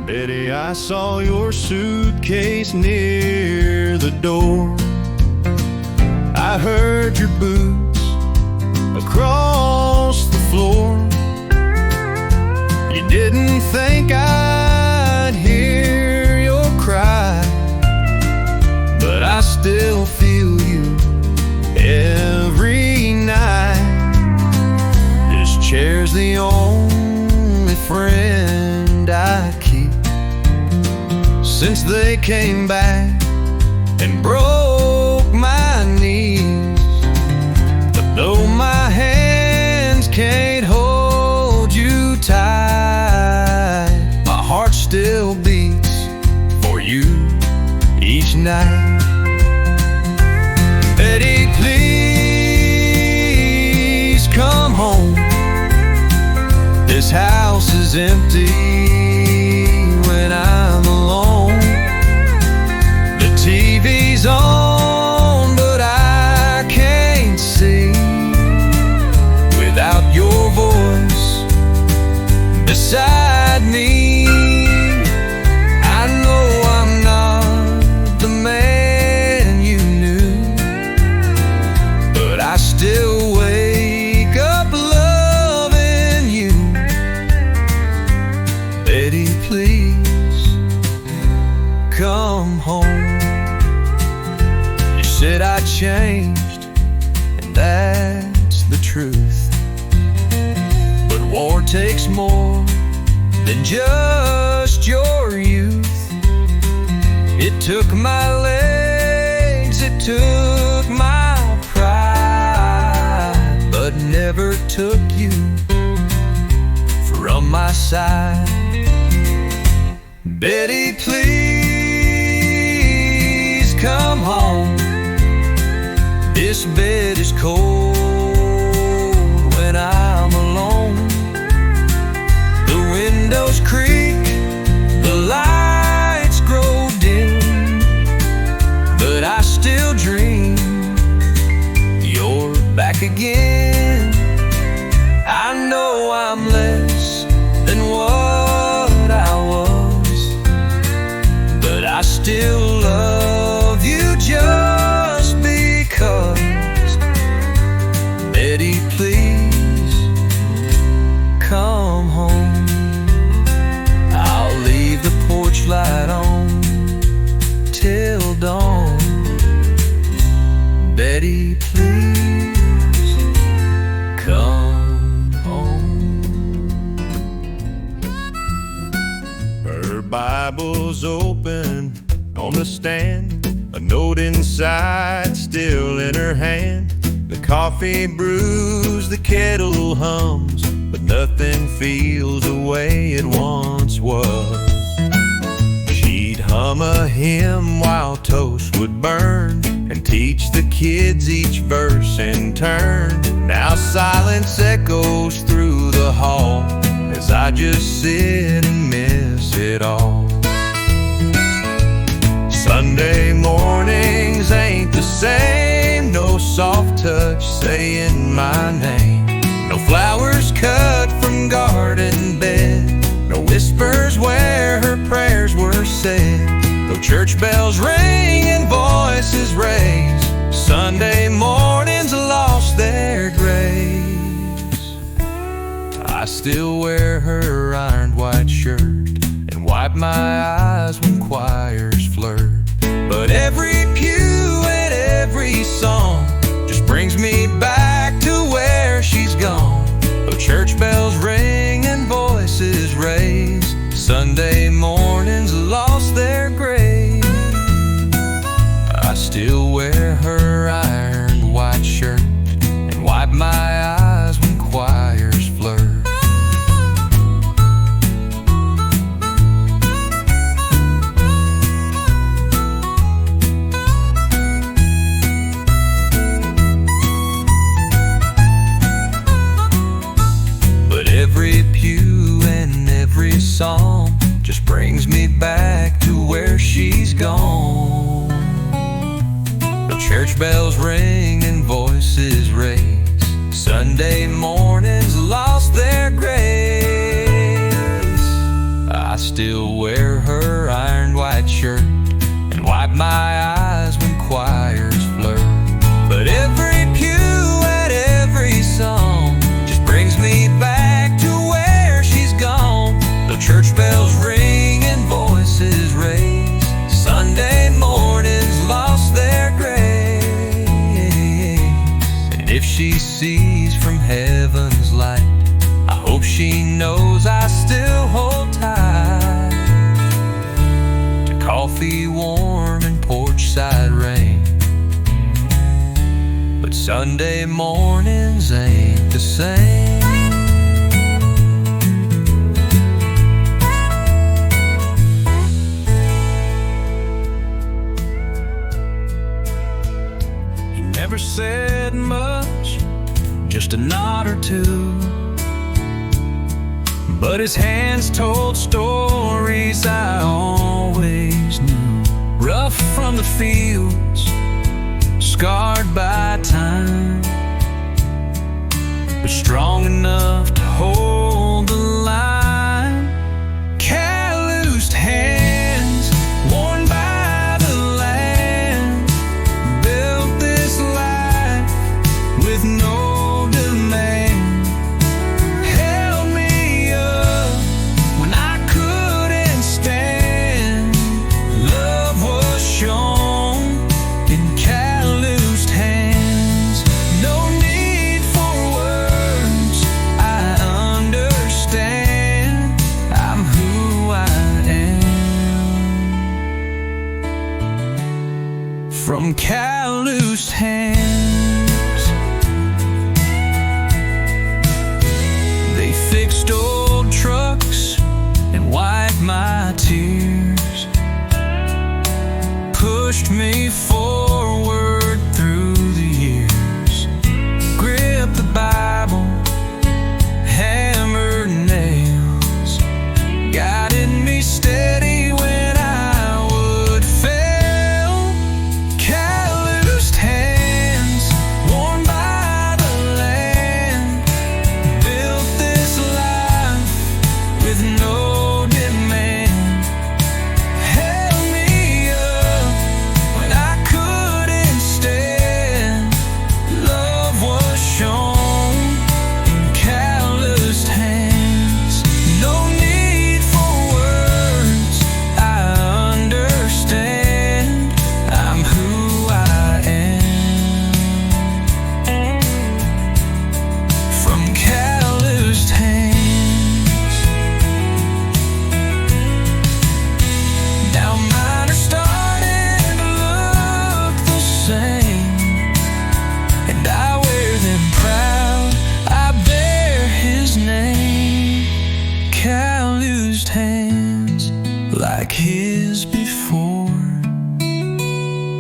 Betty, I saw your suitcase near the door. I heard your boots across the floor. You didn't think I'd hear your cry, but I still feel you every night. This chair's the only friend I keep since they came back and broke my knees. But though my hands can't hold you tight, my heart still beats for you each night. Betty, please come home. This house is empty when I'm alone. The TV's on, but I can't see without your voice beside me. I know I'm not the man you knew, but I still wake up loving you. Betty, please come home. You said I changed, and that's the truth. But war takes more than just your youth. It took my legs, it took my pride, but never took you from my side. Betty, please come home. This bed is cold when I'm alone. The windows creak, the lights grow dim, but I still dream you're back again. I know I'm less than what I was, but I still love you just because. Betty, please come home. I'll leave the porch light on till dawn. Betty, please come home. Her Bible's open on the stand, a note inside still in her hand. The coffee brews, the kettle hums, but nothing feels the way it once was. She'd hum a hymn while toast would burn, and teach the kids each verse in turn. Now silence echoes through the hall as I just sit and miss it all. Sunday mornings ain't the same, no soft touch saying my name, no flowers cut from garden bed, no whispers where her prayers were said, no church bells ring and voices raise. Sunday mornings lost their grace. I still wear her ironed white shirt and wipe my eyes when choirs flirt, but every pew and every song just brings me back to where she's gone. Though church bells ring and voices raise, Sunday mornings lost their grace. I still wear her ironed white shirt and wipe my eyes when choirs flirt. Every pew and every song just brings me back to where she's gone. The church bells ring and voices raise, Sunday mornings lost their grace. I still wear her ironed white shirt and wipe my eyes when choirs flirt, but every pew and every song just brings me back gone. The church bells ring and voices raise, Sunday mornings lost their grace. And if she sees from heaven's light, I hope she knows I still hold tight to coffee warm and porch-side rain. But Sunday mornings ain't the same. Never said much, just a nod or two, but his hands told stories I always knew. Rough from the fields, scarred by time, but strong enough to hold the line. Calloused hands, worn by the land, built this life with no demand. Held me up when I couldn't stand. Love was shown in calloused hands. No need for words, I understand. I'm who I am. From calloused hands, they fixed old trucks and wiped my tears. Put pushed me forward through the years. Grip the Bible, hammer nails, guided me steady when I would fail. Calloused hands, worn by the land, built this life with no demand. Held me up when I couldn't stand. Love was shown in calloused hands. No need for words, I understand. I'm who I am. From calloused hands. Now mine are starting to look the same, and I wear them proud. I bear his name. Calloused hands like his before,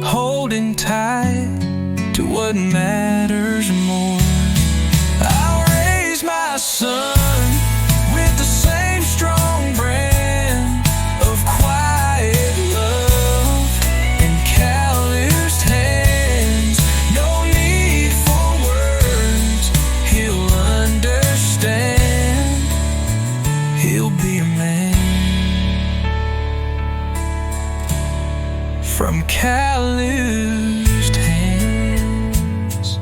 holding tight to what matters more. I'll raise my son with the same strong brand of quiet love and calloused hands. No need for words, he'll understand. He'll be a man. From calloused hands.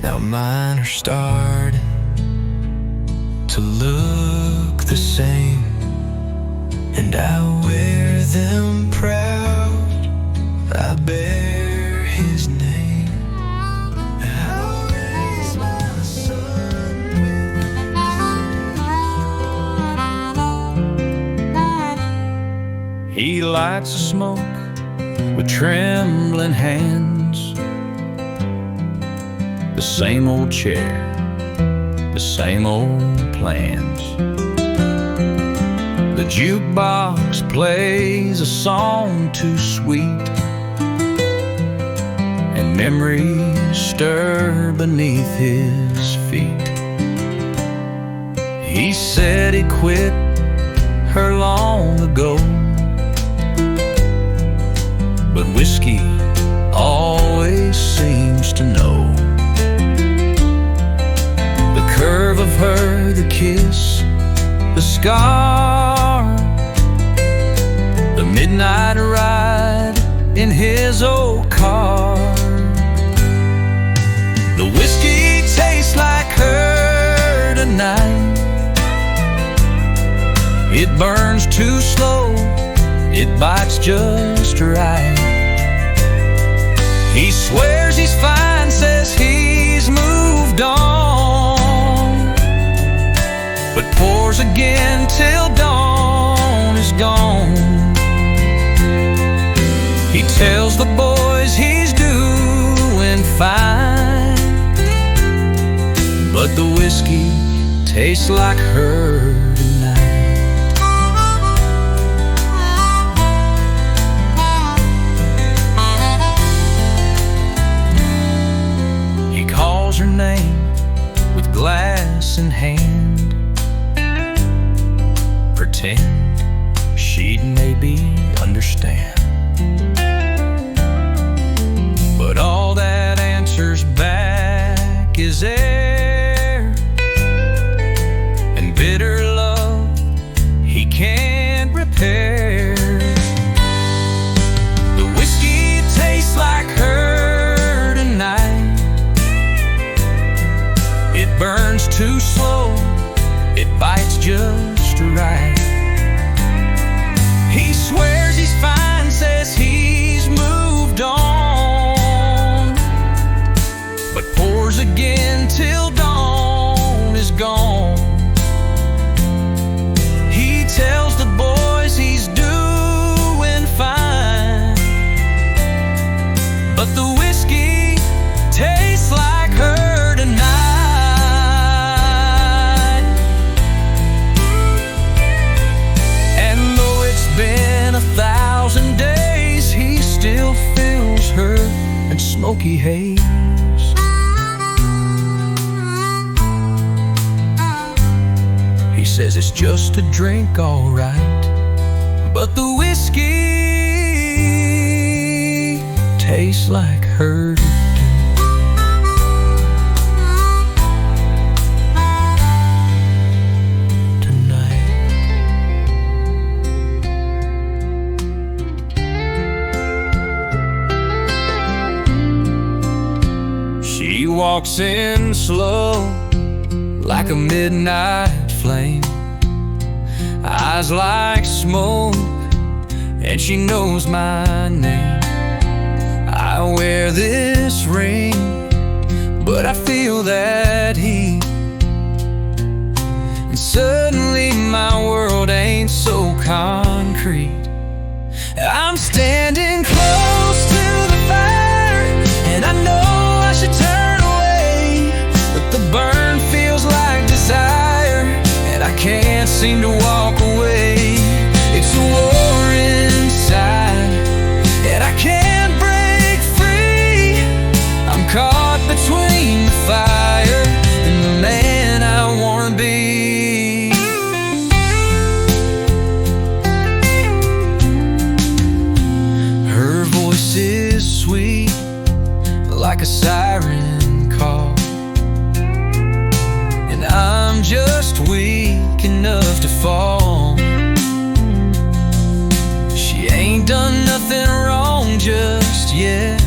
Now mine are starting to look the same, and I wear them proud. I bear his name. I'll raise my son with. He lights a smoke with trembling hands. The same old chair, the same old plans. The jukebox plays a song too sweet, and memories stir beneath his feet. He said he quit her long ago, but whiskey always seems to know. The curve of her, the kiss, the scar, the midnight ride in his old car. The whiskey tastes like her tonight. It burns too slow, it bites just right. He swears he's fine, says he's moved on, but pours again till dawn is gone. He tells the boys he's doing fine, but the whiskey tastes like her tonight. He calls her name with glass in hand, pretend she'd maybe understand. But all that answers back is air and bitter love he can't repair. The whiskey tastes like her tonight. It burns too slow, it bites just right. He swears he's fine, says he's moved on, but pours again till dawn is gone. He tells the boys he's doing fine, but the whiskey tastes like her tonight. And though it's been 1,000 days, he still feels her in smoky haze. He says it's just a drink, alright, but the whiskey tastes like her. She walks in slow like a midnight flame, eyes like smoke, and she knows my name. I wear this ring, but I feel that heat, and suddenly my world ain't so concrete. I'm standing close to the fire, and I know I should turn away, but the burn feels like desire, and I can't seem to walk away. It's a war inside, and I can't break free. I'm caught between the fire and the man I wanna be. Her voice is sweet like a siren call, and I'm just weak enough to fall. She ain't done nothing wrong just yet,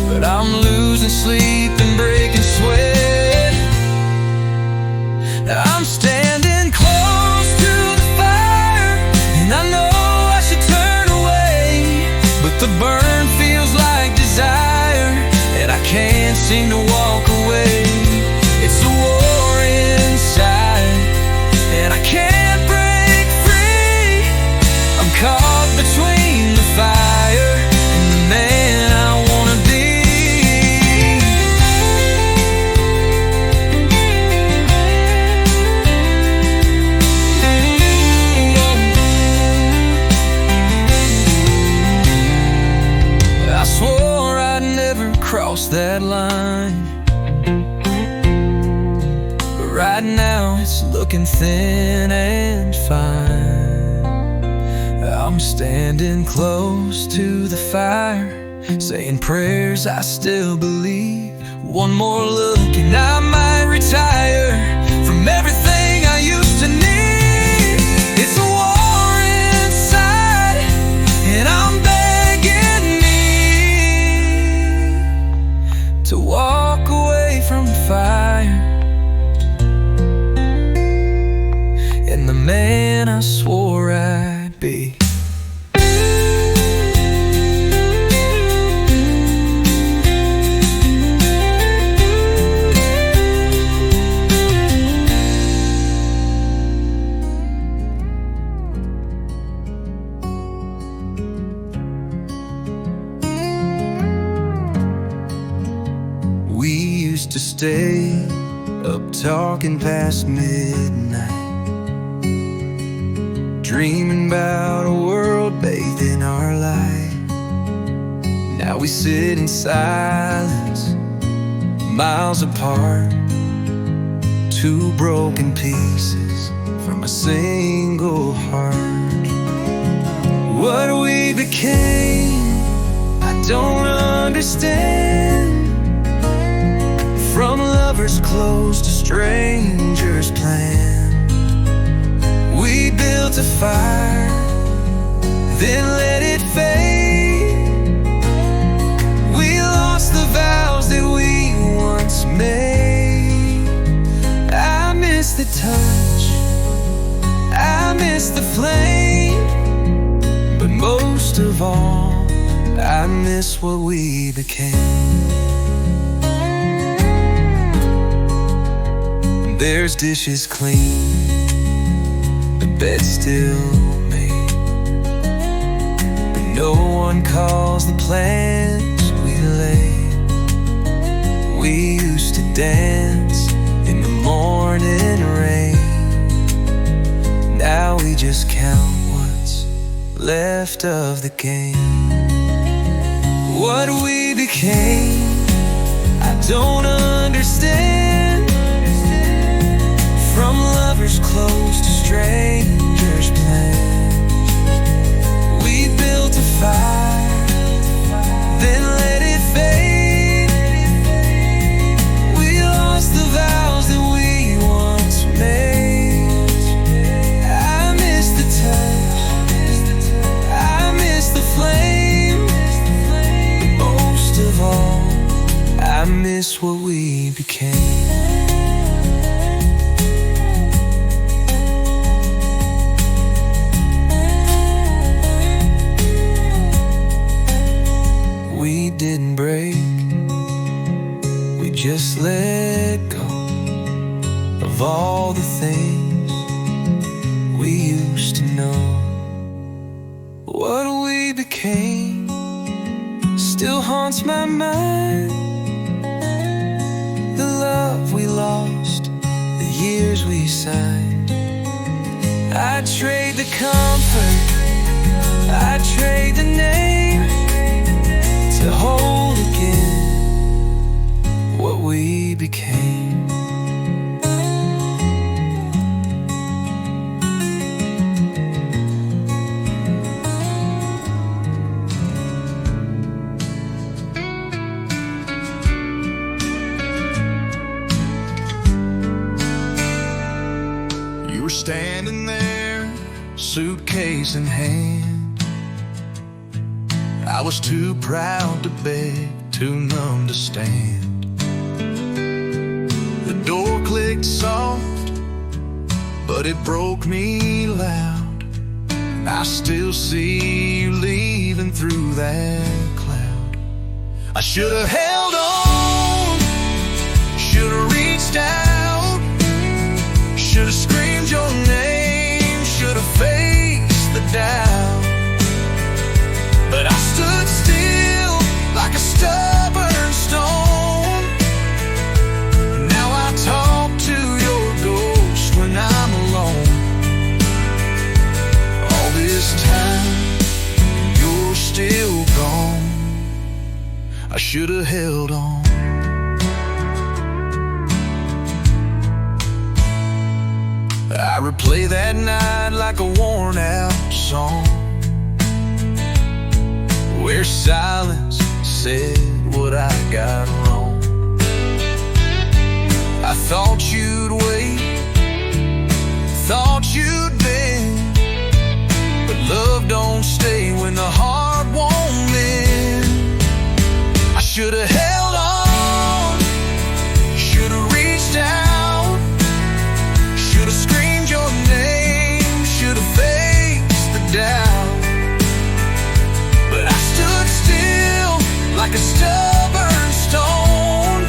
but I'm losing sleep and breaking sweat. I'm standing close to the fire, and I know I should turn away, but the burn feels like desire, and I can't seem to walk away. It's a war inside, and I can't break free. I'm caught between the fire and the man I wanna be. I swore I'd never cross that line, but right now it's looking thin and fine. I'm standing close to the fire, saying prayers I still believe. One more look and I might retire from everything I used to need. It's a war inside, and I'm begging me to walk away from the fire and the man I swore I'd be. We used to stay up talking past midnight, dreaming about a world bathed in our light. Now we sit in silence, miles apart, two broken pieces from a single heart. What we became, I don't understand. From lovers close to strangers planned, we built a fire, then let it fade. We lost the vows that we once made. I miss the touch, I miss the flow I miss what we became. There's dishes clean, the bed still made, but no one calls the plans we laid. We used to dance in the morning rain. Now we just count what's left of the game. What we became, I don't understand. From lovers close to strangers planned. We built a fire, then let it fade. We lost the vows that we once made. I miss the touch, I miss the flame, but most of all, I miss what we became. We didn't break, we just let go of all the things we used to know. What we became still haunts my mind. The love we lost, the years we signed. I'd trade the comfort, I'd trade the name to hold again what we became. You were standing there, suitcase in hand. I was too proud to beg, too numb to stand. The door clicked soft, but it broke me loud. I still see you leaving through that cloud. I should have held on, should have reached out, should have screamed your name, should have faced the doubt. But I stood still like a stubborn stone. Now I talk to your ghost when I'm alone. All this time, you're still gone. I should have held on. I replay that night like a worn out song, where silence said what I got wrong. I thought you'd wait, thought you'd bend, but love don't stay when the heart won't mend. I should have held on, should have reached out, should have screamed your name, should have faced the doubt. But I stood still like a stubborn stone.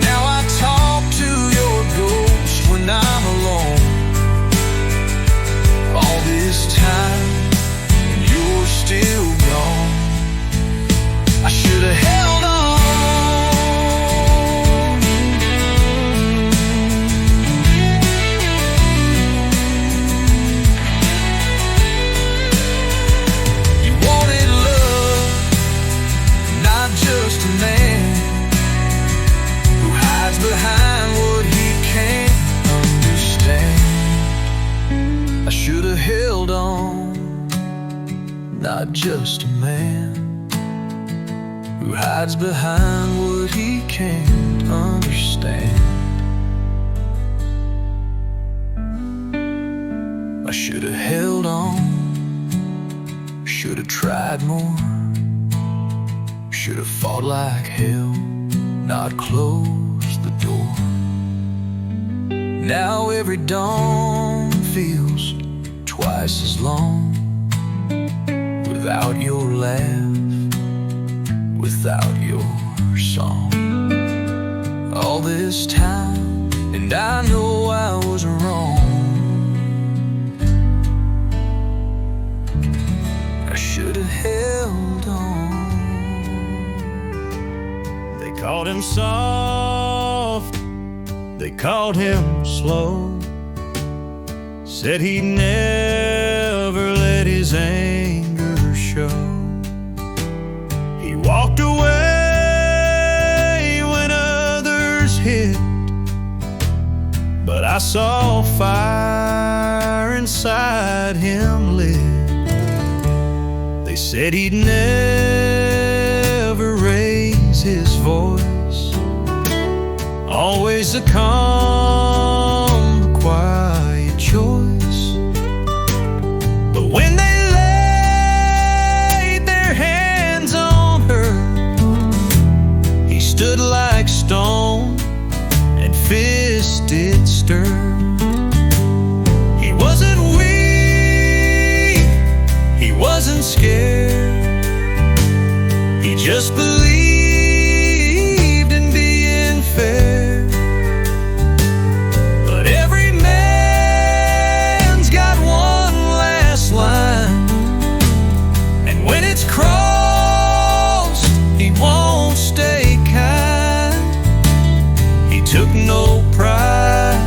Now I talk to your ghost when I'm alone. All this time, and you're still gone. I should have held on. Just a man who hides behind what he can't understand. I should have held on. Not just a man who hides behind what he can't understand. I should have held on. Should have tried more. Should have fought like hell, not closed the door. Now every dawn feels twice as long without your laugh, without your song. All this time, and I know I was wrong. I should have held on. They called him soft, they called him slow. Said he'd never let his anger show. He walked away when others hit, but I saw fire inside him lit. They said he'd never raise his voice, always a calm, quiet choice. But when they laid their hands on her, he stood like stone and fisted stirred. He wasn't weak, he wasn't scared, he just believed in being fair. But every man's got one last line, and when it's crossed, he won't stay kind. He took no pride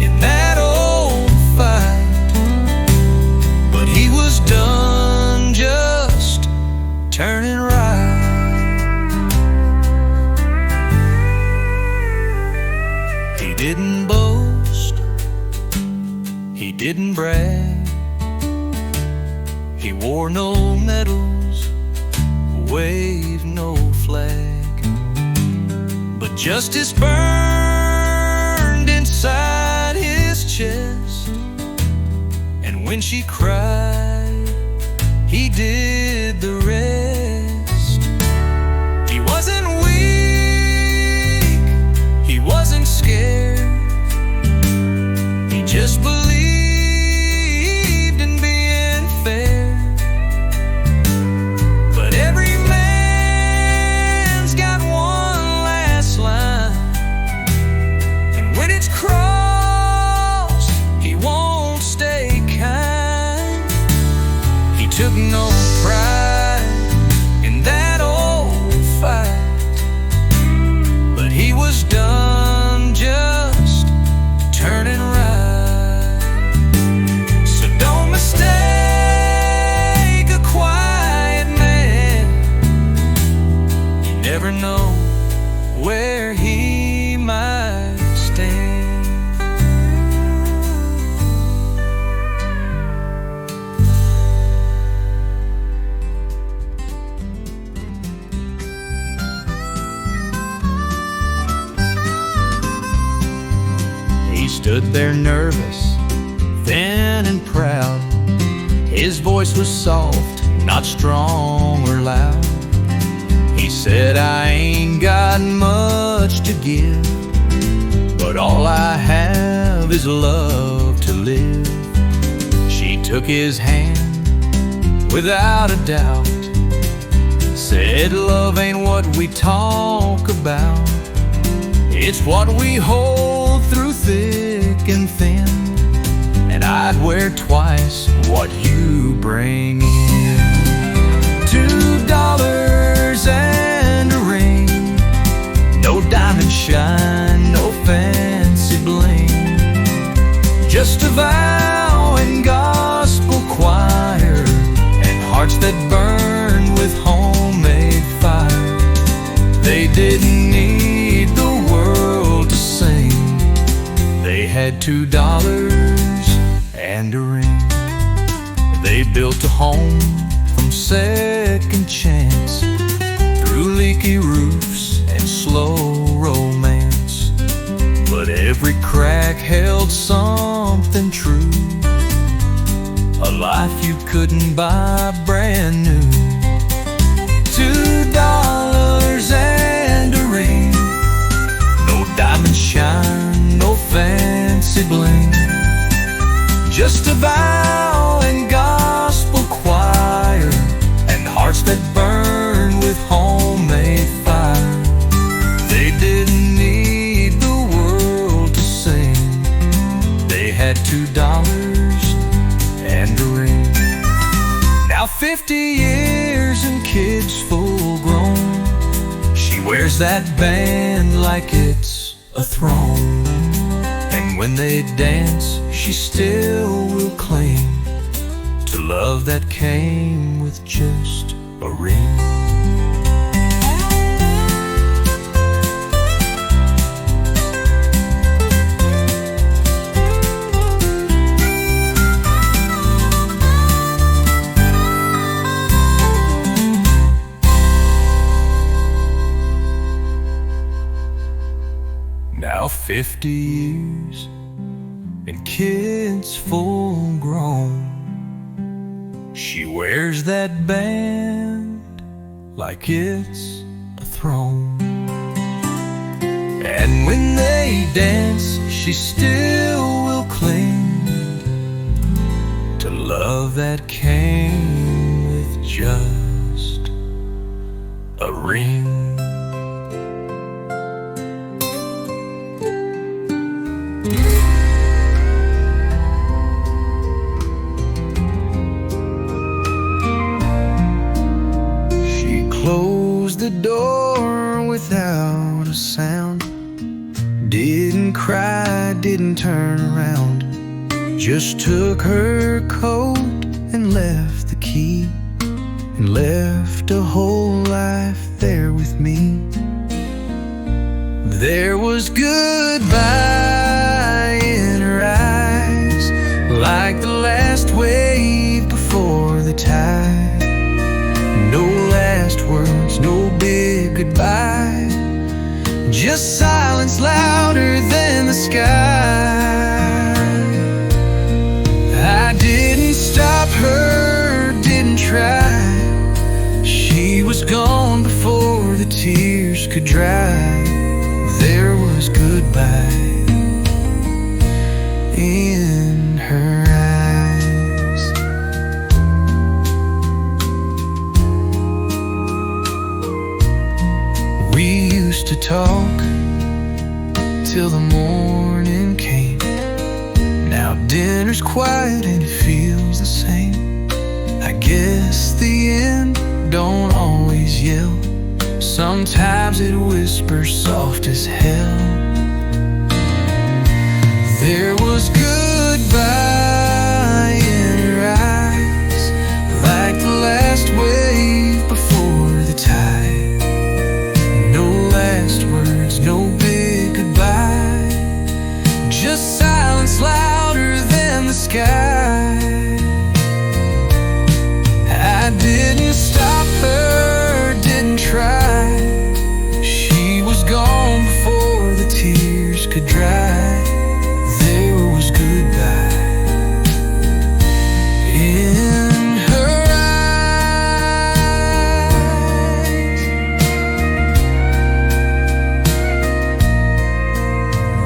in that old fight, but he was done just turning right. He didn't boast, he didn't brag, he wore no medals, waved no flag, but justice burned inside his chest. And when she cried, he did the rest. He wasn't weak, he wasn't scared, he just believed in being fair. But every man's got one last line, and when it's crossed, he won't stay kind. He took no pride in that old fight, but he was done just turning right. So don't mistake a quiet man, you never know where he might stand. He stood there nervous, thin and proud. His voice was soft, not strong or loud. He said, I ain't got much to give, but all I have is love to live. She took his hand without a doubt, said, love ain't what we talk about, it's what we hold through thick and thin. And I'd wear twice what you bring in. $2 and a ring, no diamond shine, no fancy bling, just a vow and gospel choir, and hearts that burn with homemade fire. They didn't need the world to sing, they had $2 and a ring. They built a home from second chance, through leaky roofs and slow romance. But every crack held something true, a life you couldn't buy brand new. $2 and a ring, no diamond shine, no fancy bling, just a vow and gospel choir, wears that band like it's a throne, and when they dance, she still will cling to love that came with just a ring. Now 50 years and kids full grown, she wears that band like it's a throne, and when they dance, she still will cling to love that came with just a ring. Closed the door without a sound, didn't cry, didn't turn around, just took her coat and left the key, and left a whole life there with me. There was goodbye in her eyes, like the last wave before the tide. No last words, no big goodbye, just silence louder than the sky. I didn't stop her, didn't try. She was gone before the tears could dry. There was goodbye in her eyes. We used to talk till the morning came. Now dinner's quiet and it feels the same. I guess the end don't always yell. Sometimes it whispers soft as hell. There was goodbye in her eyes, like the last wave before the tide. No last words, no big goodbye, just silence louder than the sky. I didn't stop her, didn't try. She was gone before the tears could dry. There was goodbye in her eyes.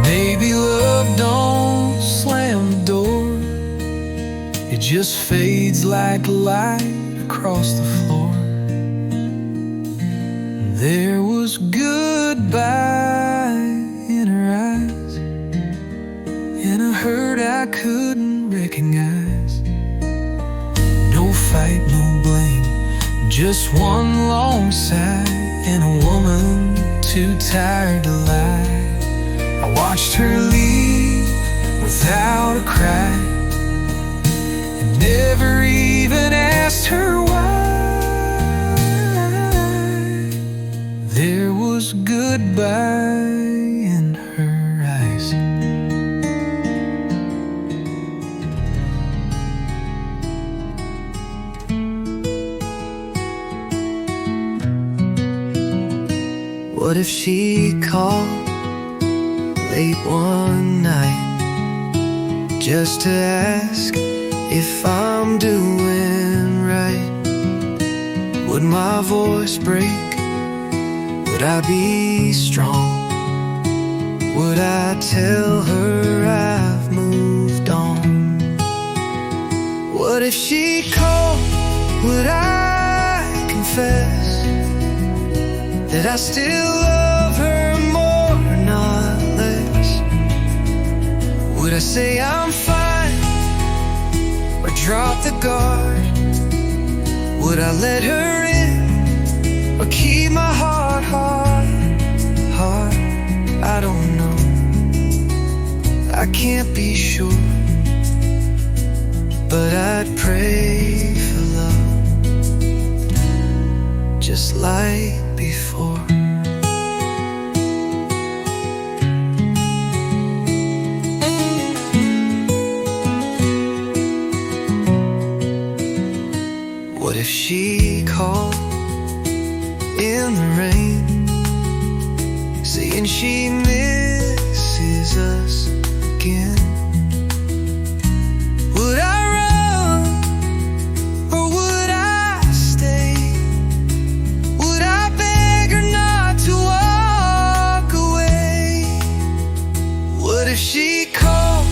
Maybe love don't slam the door, it just fades like light across the floor. There was goodbye in her eyes, and a hurt I couldn't recognize. No fight, no blame, just one long sigh, and a woman too tired to lie. I watched her leave without a cry, and never even asked her why. There was goodbye in her eyes. What if she called late one night just to ask if I'm doing right? Would my voice break? Would I be strong? Would I tell her I've moved on? What if she called? Would I confess that I still love her more, not less? Would I say I'm fine, or drop the guard? Would I let her in, or keep my heart hard? I can't be sure, but I'd pray for love, just like before. What if she called in the rain, saying she misses us again? Would I run or would I stay? Would I beg her not to walk away? What if she called?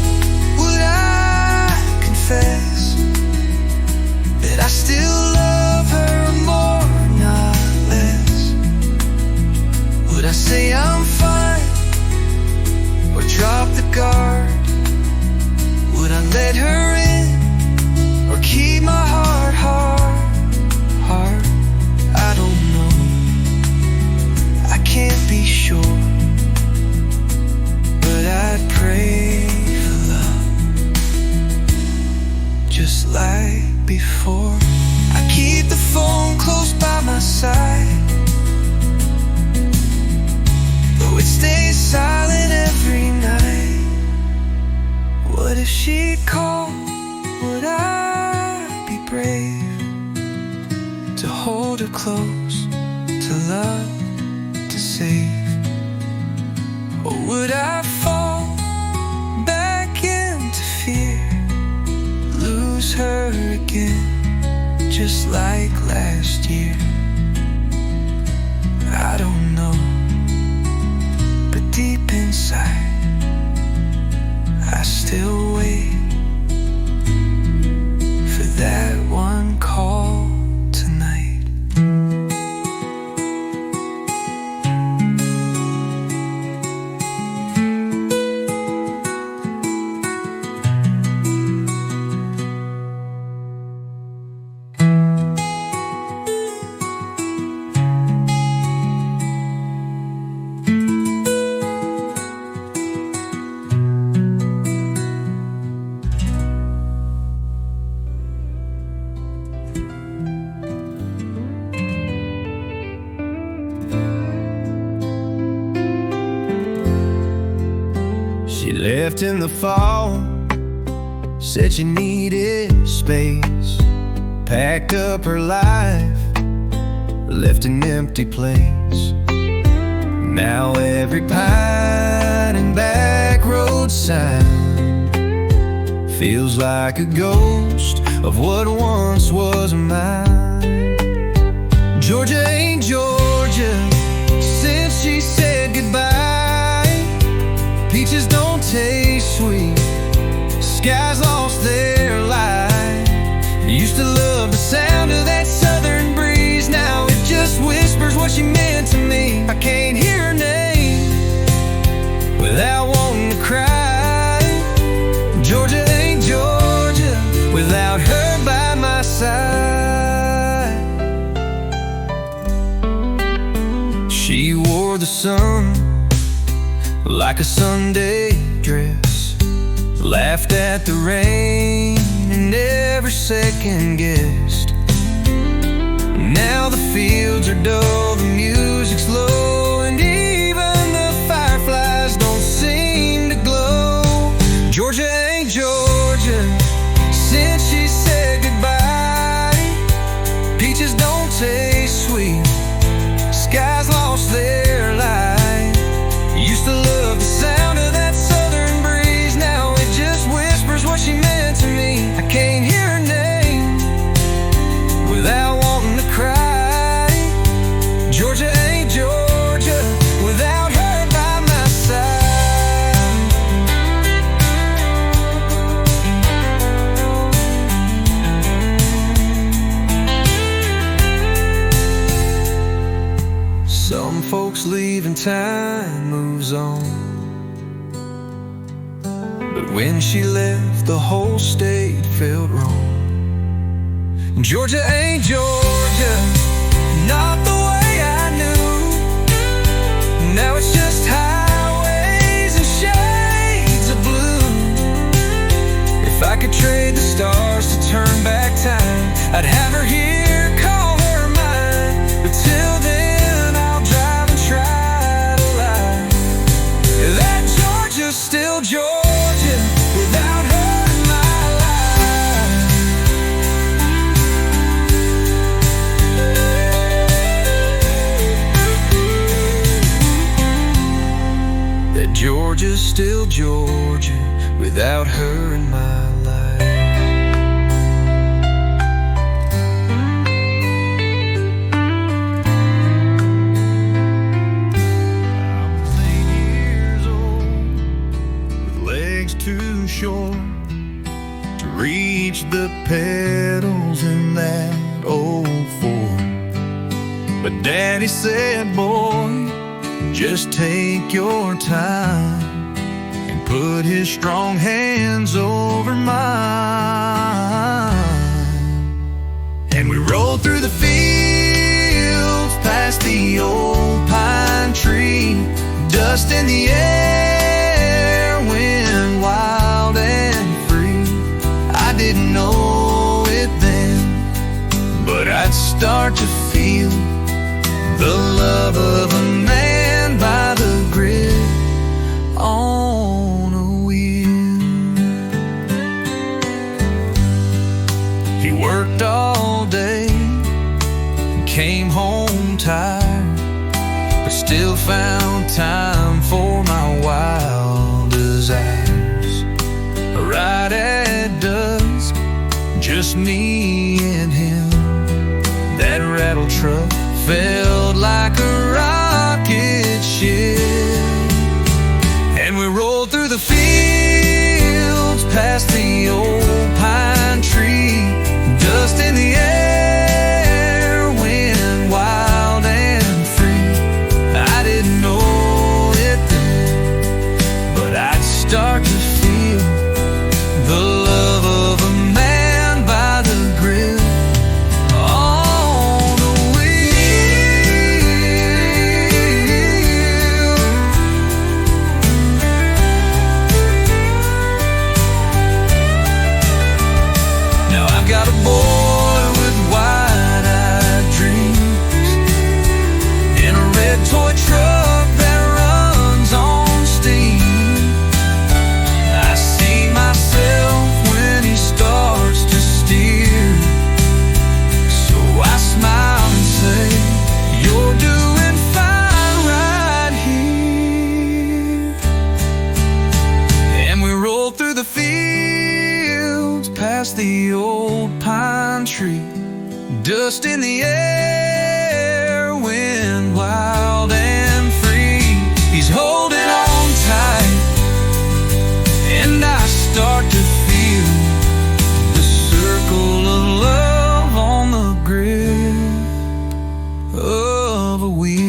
Would I confess that I still love her more, not less? Would I say I'm fine or drop the guard? Would I let her in or keep my heart hard? I don't know, I can't be sure, but I'd pray for love, just like before. I keep the phone close by my side, though it stays silent every night. What if she'd call? Would I be brave to hold her close, to love, to save? Or would I fall back into fear, lose her again, just like last year? I don't know, but deep inside I still wait for that one call tonight. She left in the fall, said she needed space, packed up her life, left an empty place. Now every pine and back road sign feels like a ghost of what once was mine. Georgia ain't Georgia since she said goodbye. Peaches don't taste sweet, skies lost their light. Used to love the sound of that southern breeze, now it just whispers what she meant to me. I can't hear her name without wanting to cry. Georgia ain't Georgia without her by my side. She wore the sun like a Sunday dress, laughed at the rain and never second guessed. Now the fields are dull, the music's low, and even the fireflies don't seem to glow. Georgia ain't Georgia since she said goodbye. Peaches don't taste sweet, skies lost their light. Used to love the sound of that southern breeze, now it just whispers what she meant to me. I can't hear her name without wanting to cry. Georgia ain't Georgia without her by my side. Some folks leave and time moves on, but when she left, the whole state felt wrong. Georgia ain't Georgia, not the way I knew. Now it's just highways and shades of blue. Georgia's still Georgia without her in my life. I was 8 years old, with legs too short to reach the pedals in that old Ford. But Daddy said, boy, just take your time, and put his strong hands over mine. And we rolled through the fields, past the old pine tree, dust in the air, wind wild and free. I didn't know it then, but I'd start to feel the love of a man by the grid on a wheel. He worked all day and came home tired, but still found time for my wild desires. Right at dusk, just me and him. That rattle truck felt like a rocket ship, and we rolled through the fields, past the old pine tree, dust in the air, wind wild and free. I didn't know it then, but I'd start to feel the love of a man by the grill. Got a boy with wide-eyed dreams in a red toy truck that runs on steam. I see myself when he starts to steer, so I smile and say, you're doing fine right here. And we roll through the fields, past the old pine tree, dust in the air, wind wild and free. He's holding on tight, and I start to feel the circle of love on the grip of a wheel.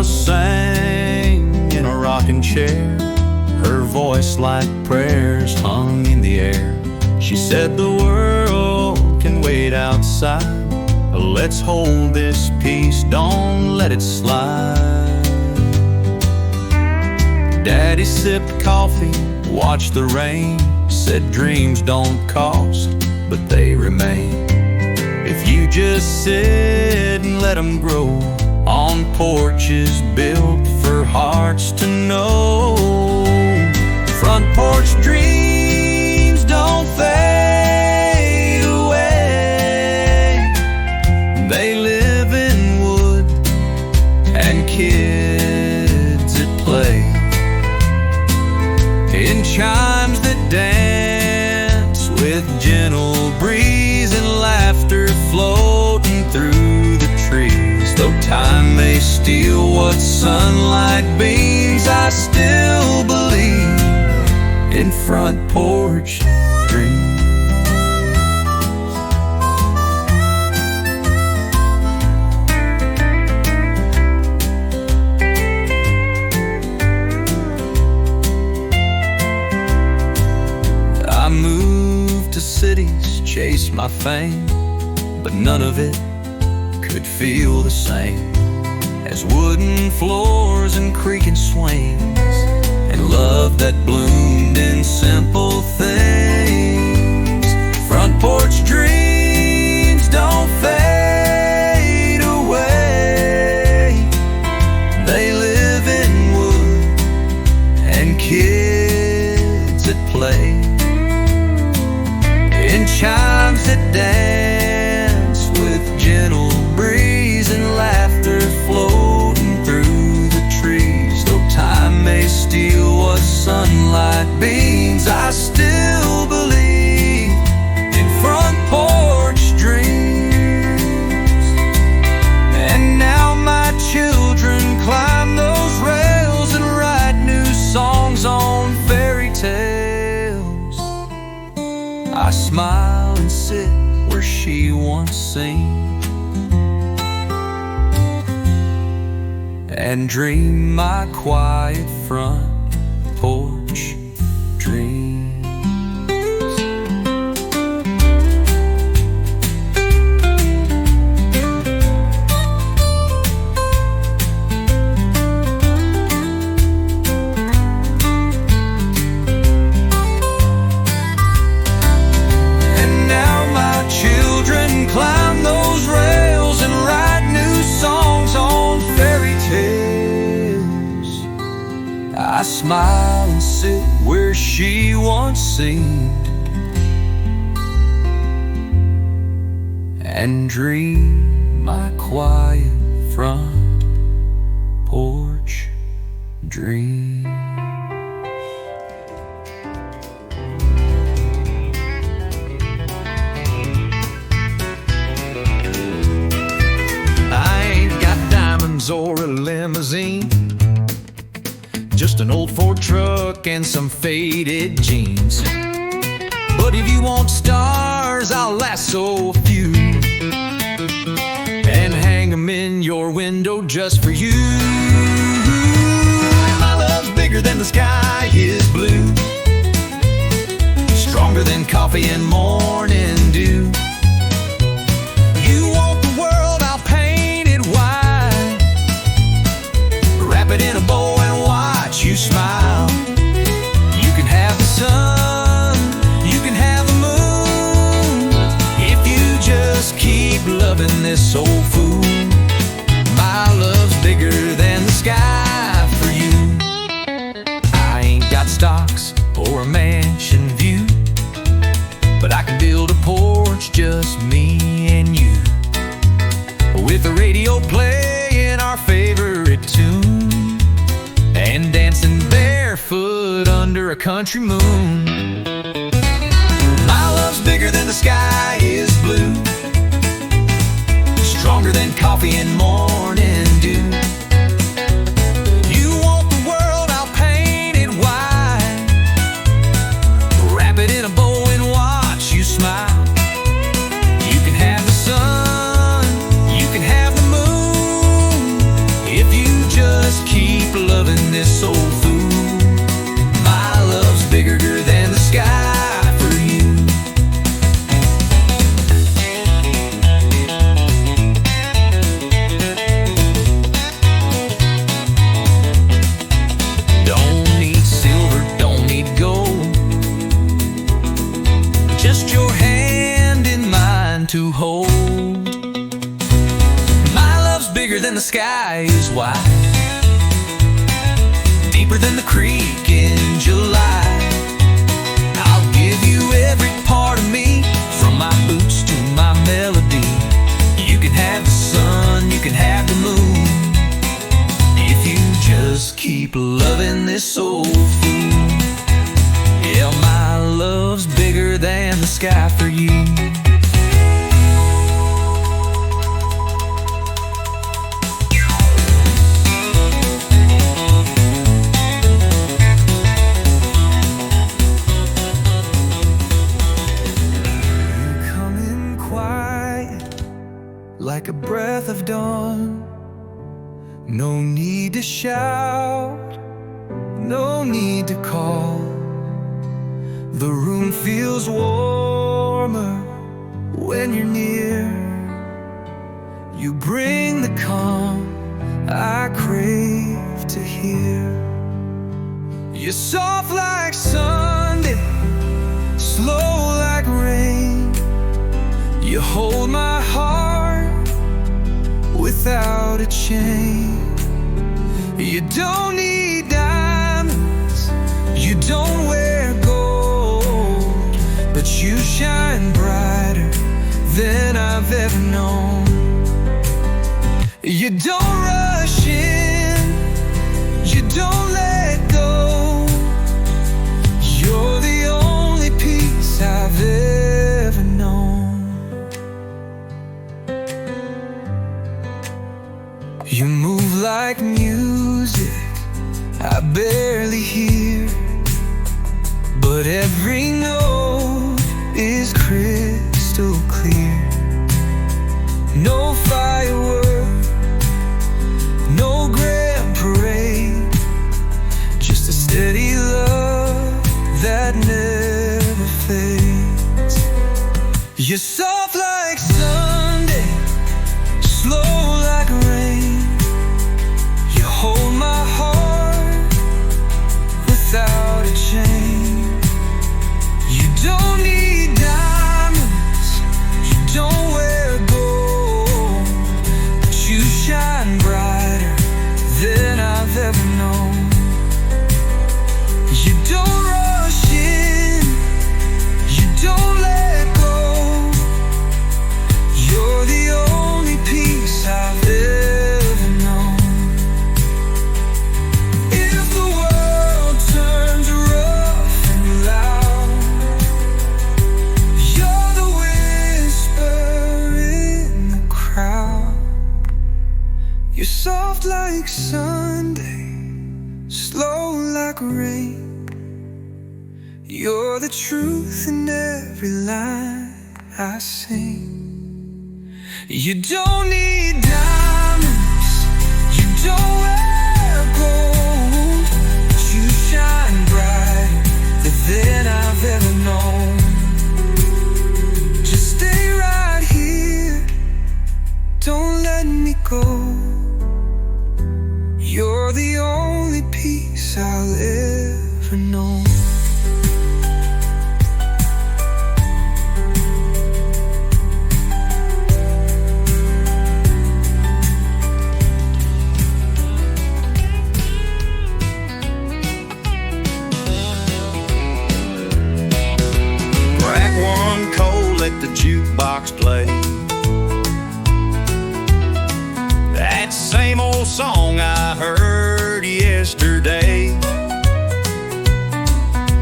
Sang in a rocking chair, her voice like prayers hung in the air. She said the world can wait outside, let's hold this peace, don't let it slide. Daddy sipped coffee, watched the rain, said dreams don't cost, but they remain if you just sit and let them grow on porches built for hearts to know. Front porch dreams don't fade away, they live in wood and kids at play, in chimes that dance with gentle breeze and laughter floating through the trees. Though time may steal what sunlight beams, I still believe in front porch dreams. I moved to cities, chased my fame, but none of it could feel the same as wooden floors and creaking swings, and love that bloomed in that play, and chimes that dance with gentle breeze and laughter floating through the trees. Though time may steal what sunlight beams, I still believe in front porch dreams. And now my children climb those rails and write new songs on fairy tales. I smile and sit where she once sang, and dream my quiet front porch dreams. And now my children climb those rails and write new songs on fairy tales. I smile and sit where she once seemed, and dream my quiet front porch dream. I ain't got diamonds or a limousine, just an old Ford truck and some faded jeans. But if you want stars, I'll lasso a few and hang 'em in your window just for you. My love's bigger than the sky is blue, stronger than coffee and morning dew. You want the world, I'll paint it white, wrap it in a bow and watch you smile. You can have the sun, you can have the moon, if you just keep loving this old fool. My love's bigger than the sky for you. I ain't got stocks or a mansion view, but I can build a porch, just me and you, with the radio playing our favorite tune, and dancing barefoot under a country moon. My love's bigger than the sky is blue, stronger than coffee and morning dew. You want the world, I'll paint it white, wrap it in a bow and watch you smile. You can have the sun, you can have the moon, if you just keep loving this old fool. My love's bigger than the sky for you. Don't need silver, don't need gold, just your hand in mine to hold. My love's bigger than the sky is wide, deeper than the creek in July. I'll give you every part of me, from my boots to my melody. You can have the sun, you can have the moon, if you just keep loving this old fool. Yeah, my love's bigger than the sky for you. Like a breath of dawn, no need to shout, no need to call. The room feels warmer when you're near. You bring the calm I crave to hear. You're soft like Sunday, slow like rain. You hold my heart without a chain. You don't need diamonds, you don't wear gold. I've ever known. You don't rush in, you don't let go. You're the only peace I've ever known. You move like music I barely hear, but every note is crystal clear. No firework, no grand parade, just a steady love that never fades. You're soft like Sunday, slow like rain. You hold my heart without a chain. You don't need diamonds, you don't wear gold, but you shine brighter than I've ever known. You don't rush in, you don't let go. You're the only peace I've ever known. If the world turns rough and loud, you're the whisper in the crowd. You're soft like Sunday, slow like rain. You're the truth in every line I sing. You don't need diamonds, you don't wear gold, but you shine brighter than I've ever known. Just stay right here, don't let me go. You're the only peace I'll ever know. Crack one cold, let the jukebox play that same old song I heard yesterday.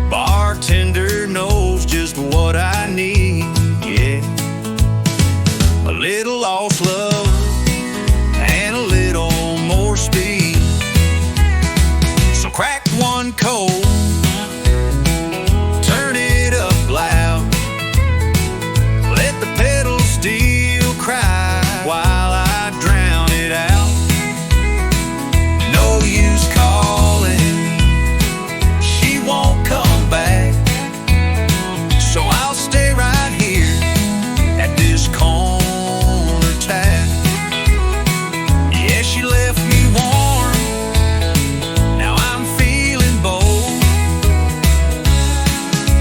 Bartender knows just what I need, yeah. A little lost love and a little more speed. So crack one cold, turn it up loud, let the pedal steel cry while I drown it out. No use calling, she won't come back, so I'll stay right here at this corner tap. Yeah, she left me warm, now I'm feeling bold.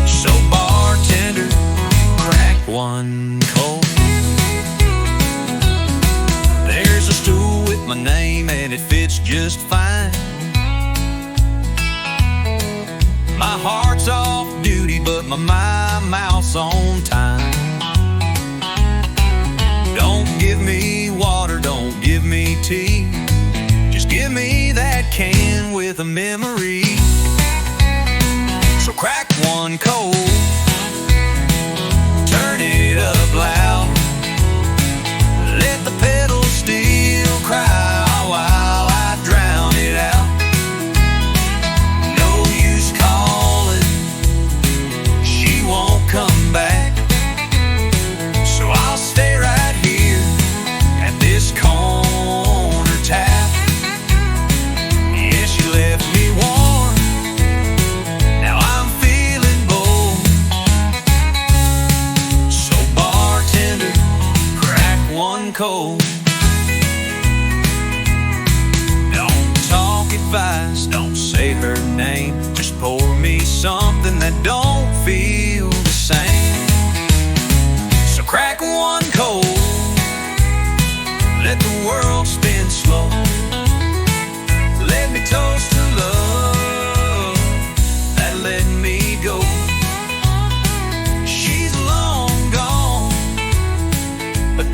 So bartender, crack one cold. There's a stool with my name and it fits just fine. My heart's off duty, but my mouth's on time. Don't give me water, don't give me tea, just give me that can with a memory. So crack one cold, turn it up loud, let the pedal steel cry while I drown it out. No use calling, she won't come back, so I'll stay right here at this corner tap. Yeah, she left me warm, now I'm feeling bold. So bartender, crack one cold. Don't talk advice, don't say her name, just pour me something that don't feel the same. So crack one cold, let the world spin slow, let me toast to love that let me go. She's long gone, but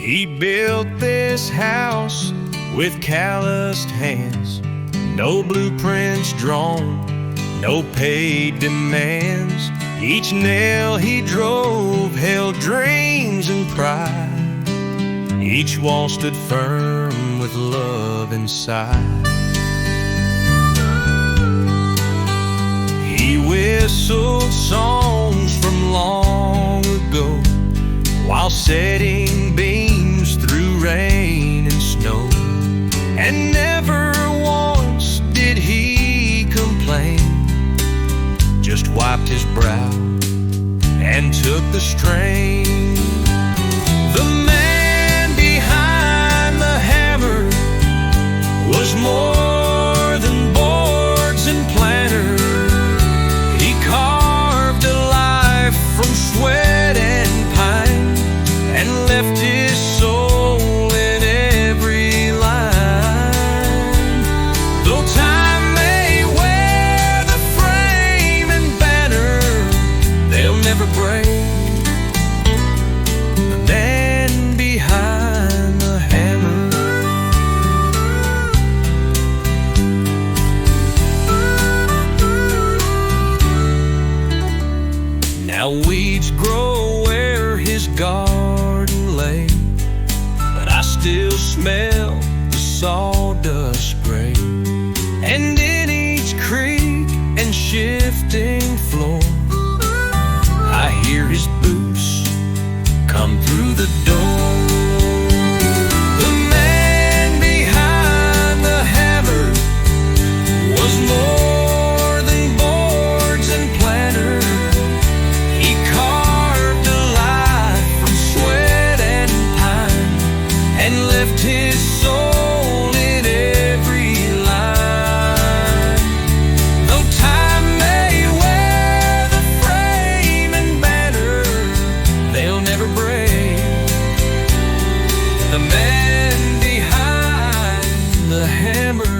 He built this house with calloused hands, no blueprints drawn, no paid demands. Each nail he drove held dreams and pride. Each wall stood firm with love inside. He whistled songs from long ago while setting beams through rain and snow. And never once did he complain, just wiped his brow and took the strain. The man behind the hammer was more than boards and planners. He carved a life from sweat and pine and left his soul in every line. Though time may wear the frame and banner, they'll never break. The man behind the hammer. Now weeds grow where his garden lay, but I still smell the sawdust spray. And in each creak and shifting floor, I hear his boots come through the door. The man behind the hammer was more than boards and planners. He carved a life from sweat and pine and left his soul in every line. Though time may wear the frame and banner, they'll never break. The man behind the hammer.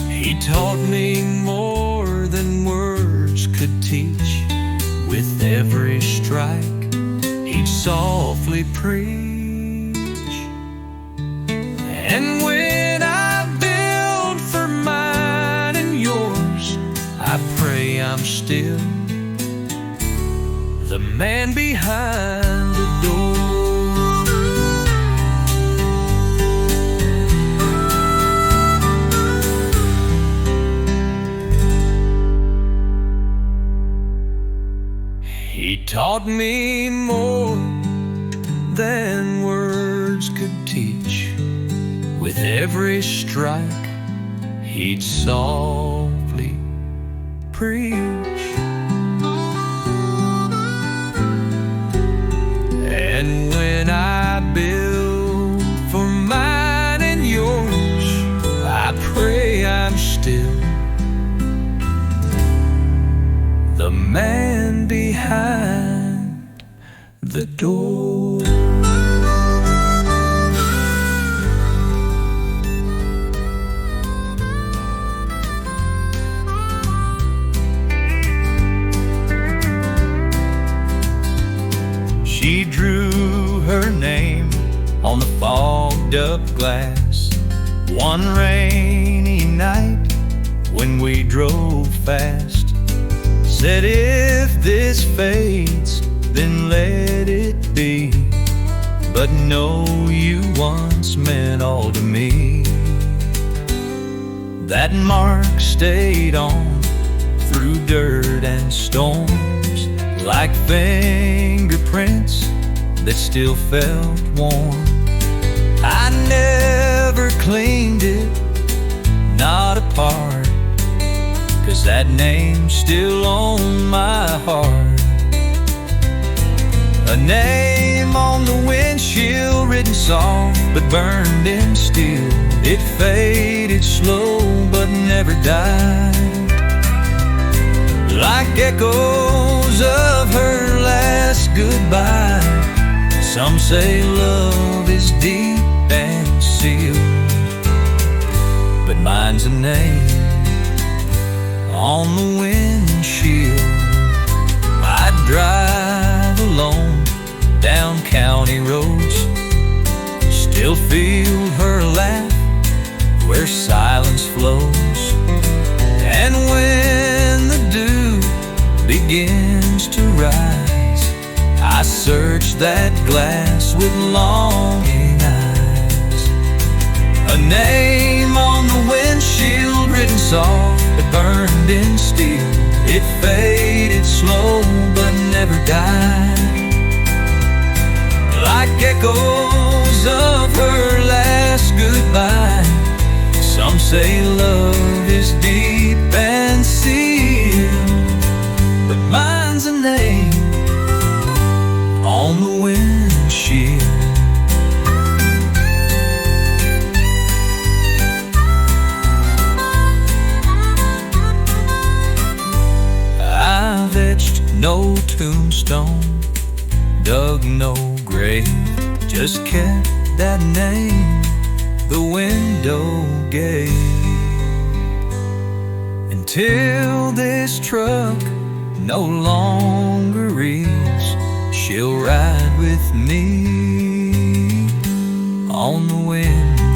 He taught me more than words could teach. With every strike, he'd softly preach. And when I build for mine and yours, I pray I'm still the man behind the door. He taught me more than words could teach. With every strike, he'd softly preach. And when I build for mine and yours, I pray I'm still the man behind the door. She drew her name on the fogged up glass one rainy night when we drove fast. Said if this fades, then let it be, but know you once meant all to me. That mark stayed on through dirt and storms, like fingerprints that still felt warm. I never cleaned it, not apart, 'cause that name's still on my heart. A name on the windshield, written soft but burned in steel. It faded slow but never died, like echoes of her last goodbye. Some say love is deep and sealed, but mine's a name on the windshield. I drive alone that glass with longing eyes. A name on the windshield written soft but burned in steel. It faded slow but never died, like echoes of her last goodbye. Some say love is deep and sealed, but mine's a name on the windshield. I've etched no tombstone, dug no grave, just kept that name the window gave. Until this truck no longer reels, she'll ride with me on the wind.